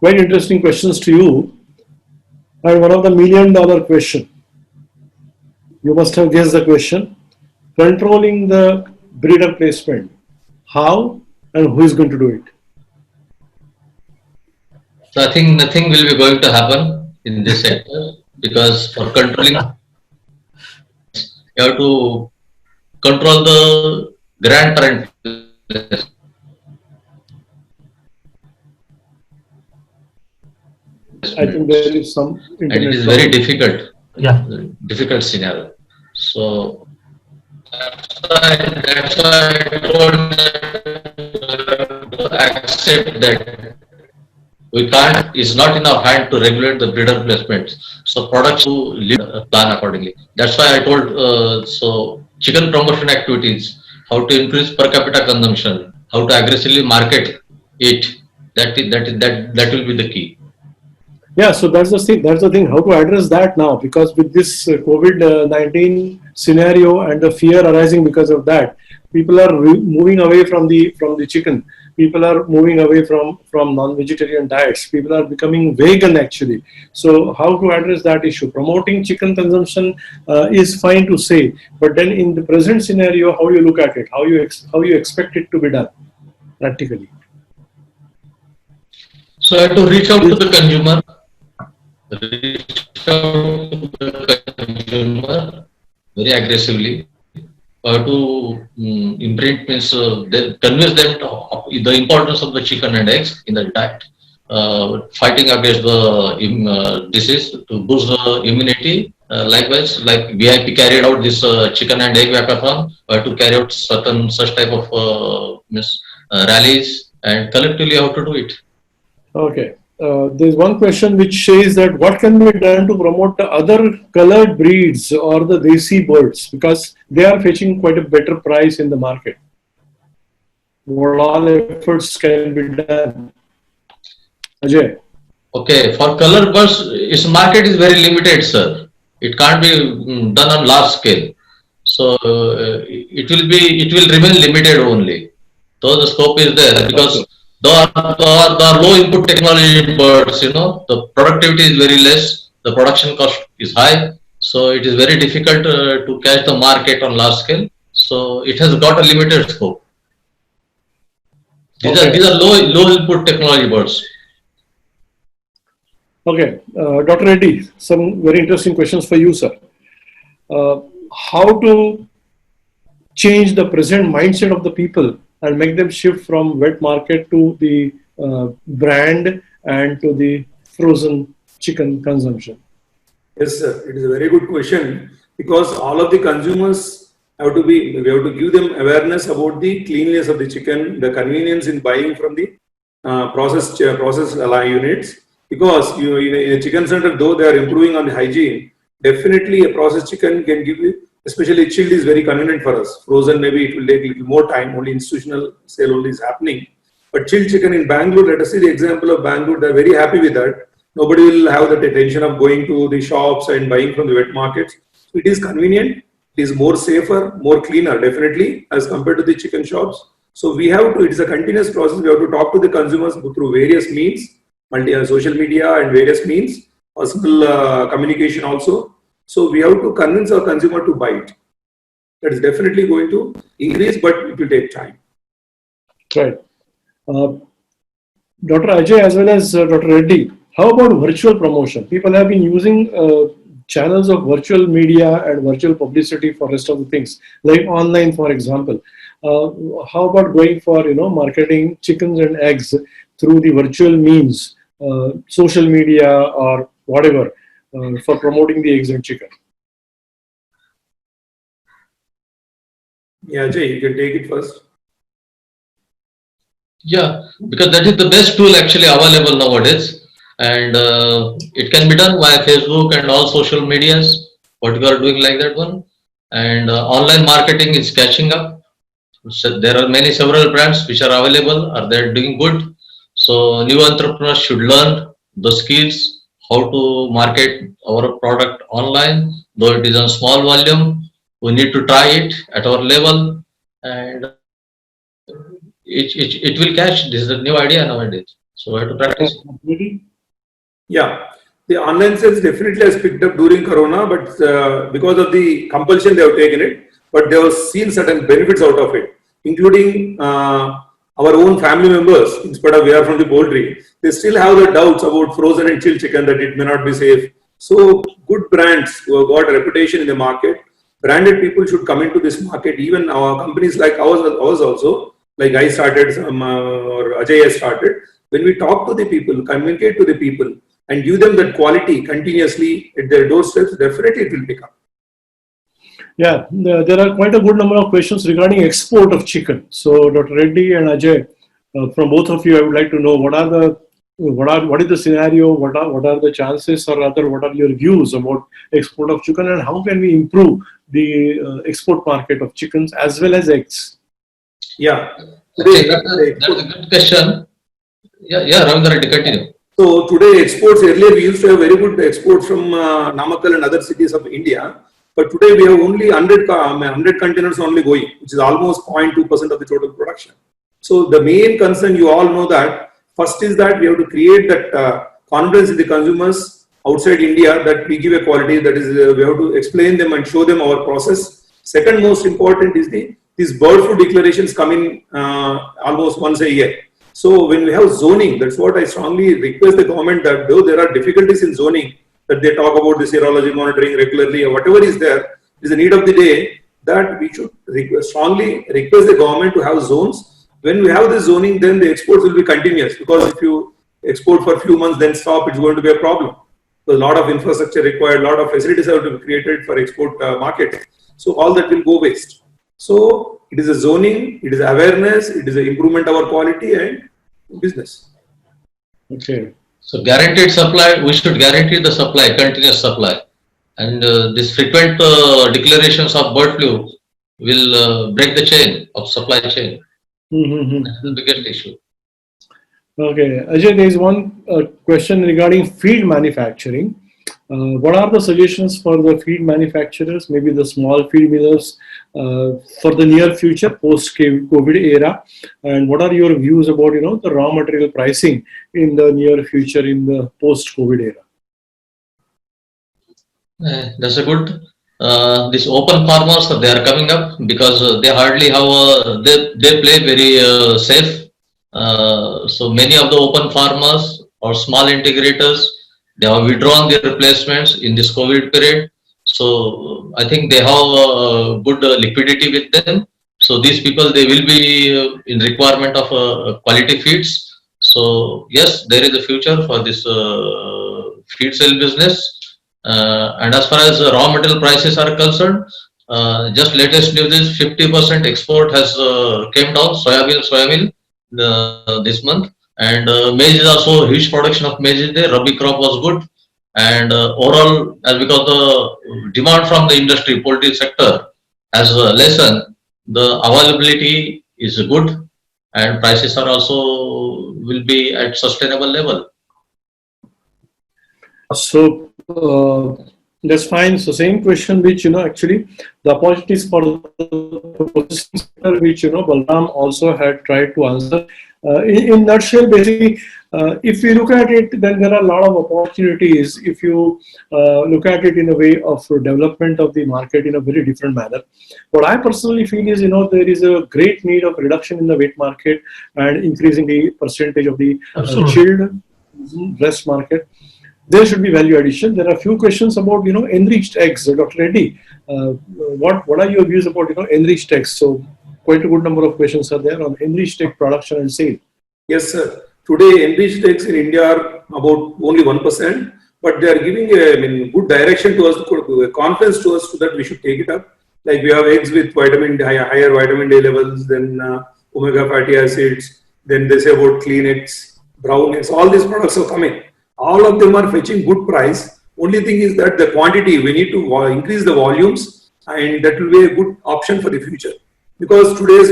Very interesting questions to you. And one of the $1 million question. You must have guessed the question. Controlling the breeder placement. How and who is going to do it? So I think nothing will be going to happen in this sector because for controlling, you have to control the grandparent. I think there is some and it internet is very problem. difficult, Yeah. difficult scenario. So that's why I told that accept that we can't, it's not in our hand to regulate the breeder placements. So products to lead plan accordingly. That's why I told, so chicken promotion activities, how to increase per capita consumption, how to aggressively market it. That will be the key. Yeah, so that's the thing. That's the thing. How to address that now? Because with this COVID-19 scenario and the fear arising because of that, people are moving away from the chicken. People are moving away from non-vegetarian diets. People are becoming vegan actually. So how to address that issue? Promoting chicken consumption is fine to say, but then in the present scenario, how you look at it? How you expect it to be done practically? So I have to reach out to the consumer. Reach out to the consumer very aggressively. To imprint means convince them the importance of the chicken and eggs in the diet, fighting against the disease to boost the immunity. Likewise, like VIP carried out this chicken and egg walkathon, to carry out certain such type of rallies, and collectively how to do it. Okay. There's one question which says that what can be done to promote the other colored breeds or the desi birds, because they are fetching quite a better price in the market. What all efforts can be done? Ajay. Okay, for color birds, its market is very limited, sir. It can't be done on large scale. So it will remain limited only. Though the scope is there, because there are low input technology birds, the productivity is very less, the production cost is high, so it is very difficult to catch the market on large scale. So it has got a limited scope. These are low input technology birds. Okay, Dr. Reddy, some very interesting questions for you, sir. How to change the present mindset of the people and make them shift from wet market to the brand and to the frozen chicken consumption? Yes, sir. It is a very good question, because all of the consumers we have to give them awareness about the cleanliness of the chicken, the convenience in buying from the processed units. Because in a chicken center, though they are improving on the hygiene, definitely a processed chicken can give you, especially chilled is very convenient for us. Frozen, maybe it will take a little more time, only institutional sale only is happening. But chilled chicken in Bangalore, let us see the example of Bangalore, they are very happy with that. Nobody will have that tension of going to the shops and buying from the wet markets. It is convenient, it is more safer, more cleaner, definitely, as compared to the chicken shops. So we have to, it is a continuous process. We have to talk to the consumers through various means, social media and various means, personal communication also. So we have to convince our consumer to buy it. That is definitely going to increase, but it will take time. Right. Dr. Ajay as well as Dr. Reddy, how about virtual promotion? People have been using channels of virtual media and virtual publicity for rest of the things, like online, for example. How about going for marketing chickens and eggs through the virtual means, social media or whatever, for promoting the eggs and chicken? Yeah, Jay, you can take it first. Yeah, because that is the best tool actually available nowadays, and it can be done via Facebook and all social medias, what you are doing like that one. And online marketing is catching up. So there are several brands which are available, are they doing good. So new entrepreneurs should learn the skills, how to market our product online, though it is on small volume. We need to try it at our level, and it will catch. This is a new idea nowadays, so we have to practice. Yeah, the online sales definitely has picked up during Corona, but because of the compulsion they have taken it, but they have seen certain benefits out of it, including our own family members, in spite of we are from the poultry, they still have the doubts about frozen and chilled chicken that it may not be safe. So good brands who have got a reputation in the market, branded people should come into this market. Even our companies like ours also, like I started, or Ajay has started. When we talk to the people, communicate to the people, and give them that quality continuously at their doorsteps, definitely it will pick up. Yeah, there are quite a good number of questions regarding export of chicken. So, Dr. Reddy and Ajay, from both of you, I would like to know what is the scenario, what are the chances, or rather, what are your views about export of chicken, and how can we improve the export market of chickens as well as eggs? Yeah. Okay, that's a good question. Yeah, Ravindra Reddy, continue. So today exports, earlier we used to have very good exports from Namakkal and other cities of India. But today we have only 100 containers only going, which is almost 0.2% of the total production. So the main concern, you all know that, first is that we have to create that confidence in the consumers outside India that we give a quality, that is, we have to explain them and show them our process. Second most important is these bird flu declarations coming almost once a year. So when we have zoning, that's what I strongly request the government, that though there are difficulties in zoning, that they talk about the serology monitoring regularly or whatever is there, is the need of the day, that we should strongly request the government to have zones. When we have the zoning, then the exports will be continuous, because if you export for a few months then stop, it's going to be a problem. So a lot of infrastructure required, a lot of facilities have to be created for export market. So all that will go waste. So it is a zoning, it is awareness, it is an improvement of our quality and business. Okay. So guaranteed supply, we should guarantee the supply, continuous supply. And this frequent declarations of bird flu will break the chain of supply chain. That's the biggest issue. Okay, Ajay, there is one question regarding feed manufacturing. What are the suggestions for the feed manufacturers, maybe the small feed millers, for the near future post-COVID era? And what are your views about, the raw material pricing in the near future in the post-COVID era? That's a good. These open farmers, they are coming up because they hardly have they play very safe. So many of the open farmers or small integrators, they have withdrawn their replacements in this COVID period. So I think they have good liquidity with them. So these people, they will be in requirement of quality feeds. So yes, there is a future for this feed sale business. And as far as raw material prices are concerned, just latest news is 50% export has came down, soya meal this month. And maize is also huge production of maize is there. Rabi crop was good, and overall, as because the demand from the industry, poultry sector has lessened, the availability is good, and prices are also will be at sustainable level. So that's fine. So same question, which actually the opportunities for the processing sector, which Balram also had tried to answer. In nutshell, basically, if you look at it, then there are a lot of opportunities if you look at it in a way of development of the market in a very different manner. What I personally feel is, there is a great need of reduction in the wheat market and increasing the percentage of the chilled breast market. There should be value addition. There are a few questions about, enriched eggs. Dr. Reddy, what are your views about, enriched eggs? So quite a good number of questions are there on enriched egg production and sale. Yes, sir. Today, enriched eggs in India are about only 1%, but they are giving a good direction to us, confidence to us, so that we should take it up. Like we have eggs with higher vitamin D levels, then omega fatty acids, then they say about clean eggs, brown eggs, all these products are coming. All of them are fetching good price. Only thing is that the quantity, we need to increase the volumes, and that will be a good option for the future. Because today's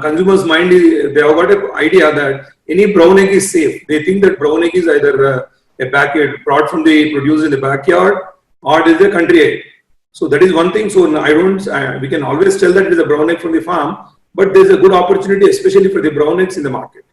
consumers' mind, they have got an idea that any brown egg is safe. They think that brown egg is either a backyard brought from the producer in the backyard, or it is a country egg. So that is one thing. So we can always tell that it is a brown egg from the farm, but there is a good opportunity, especially for the brown eggs in the market.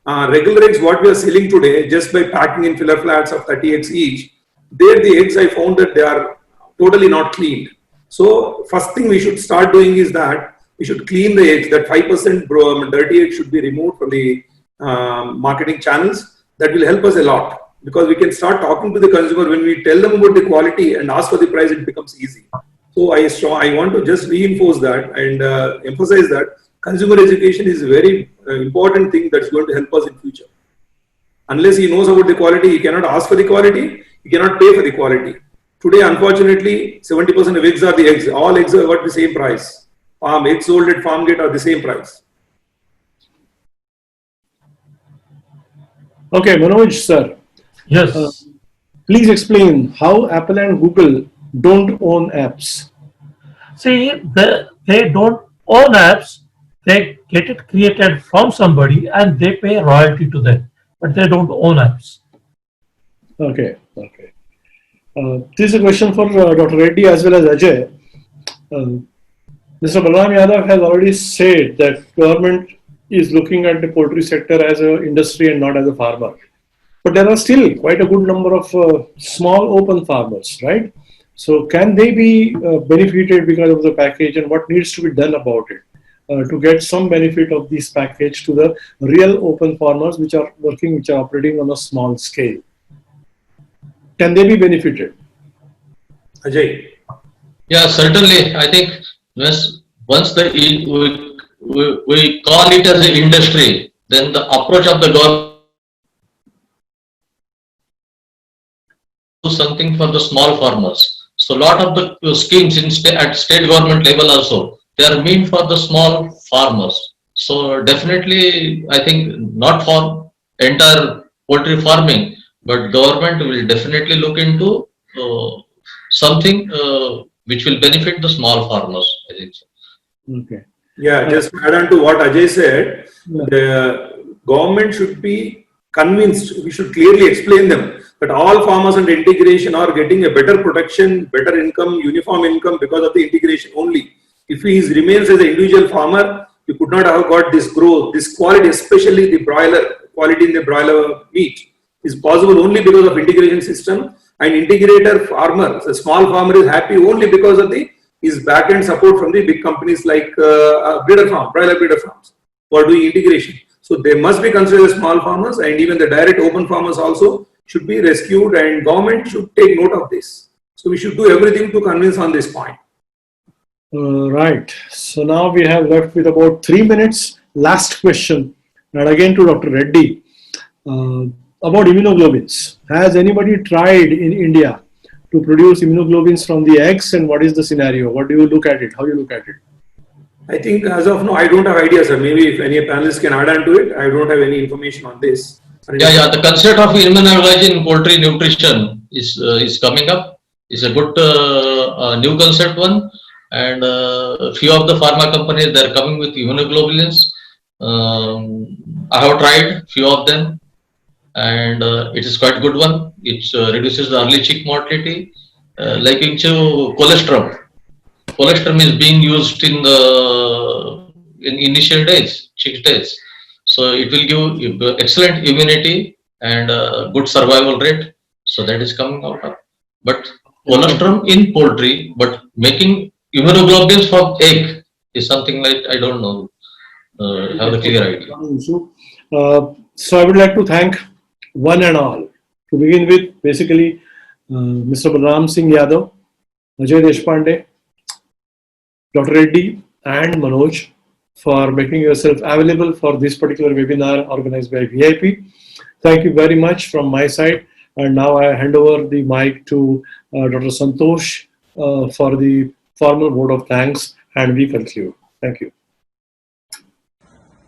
Regular eggs, what we are selling today, just by packing in filler flats of 30 eggs each, there the eggs, I found that they are totally not cleaned. So first thing we should start doing is that we should clean the eggs. That 5% dirty egg should be removed from the marketing channels. That will help us a lot, because we can start talking to the consumer. When we tell them about the quality and ask for the price, it becomes easy. So I want to just reinforce that and emphasize that consumer education is a very important thing that's going to help us in future. Unless he knows about the quality, he cannot ask for the quality, he cannot pay for the quality. Today, unfortunately, 70% of eggs are the eggs. All eggs are at the same price. Eggs sold at farm gate are the same price. Okay, Manoj sir, Yes. please explain how Apple and Google don't own apps. See, they don't own apps. They get it created from somebody and they pay royalty to them, but they don't own apps. Okay, okay. This is a question for Dr. Reddy as well as Ajay. Mr. Balram Yadav has already said that government is looking at the poultry sector as an industry and not as a farmer. But there are still quite a good number of small open farmers, right? So can they be benefited because of the package, and what needs to be done about it to get some benefit of this package to the real open farmers which are working, which are operating on a small scale? Can they be benefited? Ajay. Yeah, certainly. I think once we call it as an industry, then the approach of the government do something for the small farmers. So a lot of the schemes at state government level also, they are meant for the small farmers. So definitely, I think not for entire poultry farming, but government will definitely look into something which will benefit the small farmers. I think so. Okay. Yeah, just to add on to what Ajay said, the government should be convinced, we should clearly explain them that all farmers under integration are getting a better protection, better income, uniform income because of the integration only. If he remains as an individual farmer, you could not have got this growth, this quality, especially the broiler, quality in the broiler meat is possible only because of integration system. And integrator farmer, the small farmer is happy only because of his back-end support from the big companies like breeder farm, broiler breeder farms for doing integration. So they must be considered as small farmers, and even the direct open farmers also should be rescued, and government should take note of this. So we should do everything to convince on this point. Right. So now we have left with about 3 minutes. Last question, and again to Dr. Reddy, about immunoglobulins. Has anybody tried in India to produce immunoglobulins from the eggs, and what is the scenario? What do you look at it? How do you look at it? I think as of now, I don't have ideas, sir. Maybe if any panelists can add on to it, I don't have any information on this. Yeah. The concept of immunoglobulin in poultry nutrition is coming up. It's a good new concept one, and a few of the pharma companies, they're coming with immunoglobulins. I have tried few of them, and it is quite good one. It reduces the early chick mortality, like into colostrum. Colostrum is being used in initial days, chick days. So it will give excellent immunity and good survival rate. So that is coming out of. But colostrum in poultry, but making immunoglobulins from egg is something like I don't know. Have a clear idea. So I would like to thank one and all. To begin with, basically, Mr. Balram Singh Yadav, Ajay Deshpande, Dr. Reddy and Manoj for making yourself available for this particular webinar organized by VIP. Thank you very much from my side. And now I hand over the mic to Dr. Santosh for the formal vote of thanks, and we conclude. Thank you.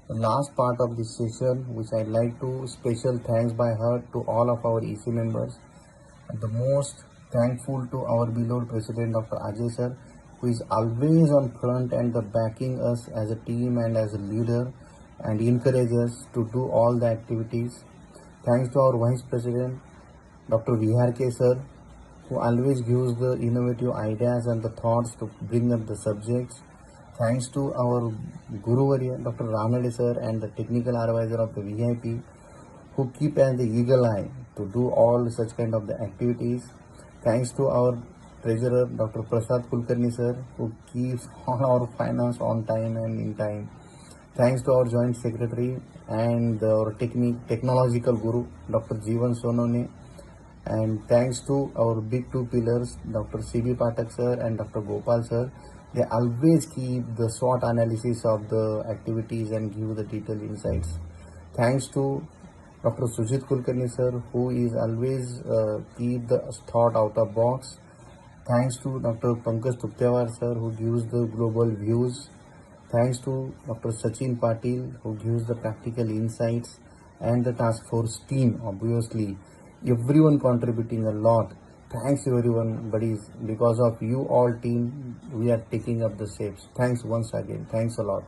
The last part of this session, which I'd like to special thanks by heart to all of our EC members, and the most thankful to our beloved President Dr. Ajay sir, who is always on front and the backing us as a team and as a leader and encourage us to do all the activities. Thanks to our Vice President Dr. VRK sir, who always gives the innovative ideas and the thoughts to bring up the subjects. Thanks to our Guru Varya, Dr. Ranade sir, and the technical advisor of the VIP, who keep as the eagle eye to do all such kind of the activities. Thanks to our Treasurer, Dr. Prasad Kulkarni sir, who keeps all our finance on time and in time. Thanks to our Joint Secretary and our technological guru, Dr. Jeevan Sonone. And thanks to our big two pillars, Dr. C.B. Patak sir and Dr. Gopal sir. They always keep the SWOT analysis of the activities and give the detailed insights. Thanks to Dr. Sujit Kulkarni sir, who is always keep the thought out of box. Thanks to Dr. Pankaj Tuktewar sir, who gives the global views. Thanks to Dr. Sachin Patil, who gives the practical insights, and the task force team, obviously. Everyone contributing a lot. Thanks everyone, buddies. Because of you all team, we are taking up the steps. Thanks once again. Thanks a lot.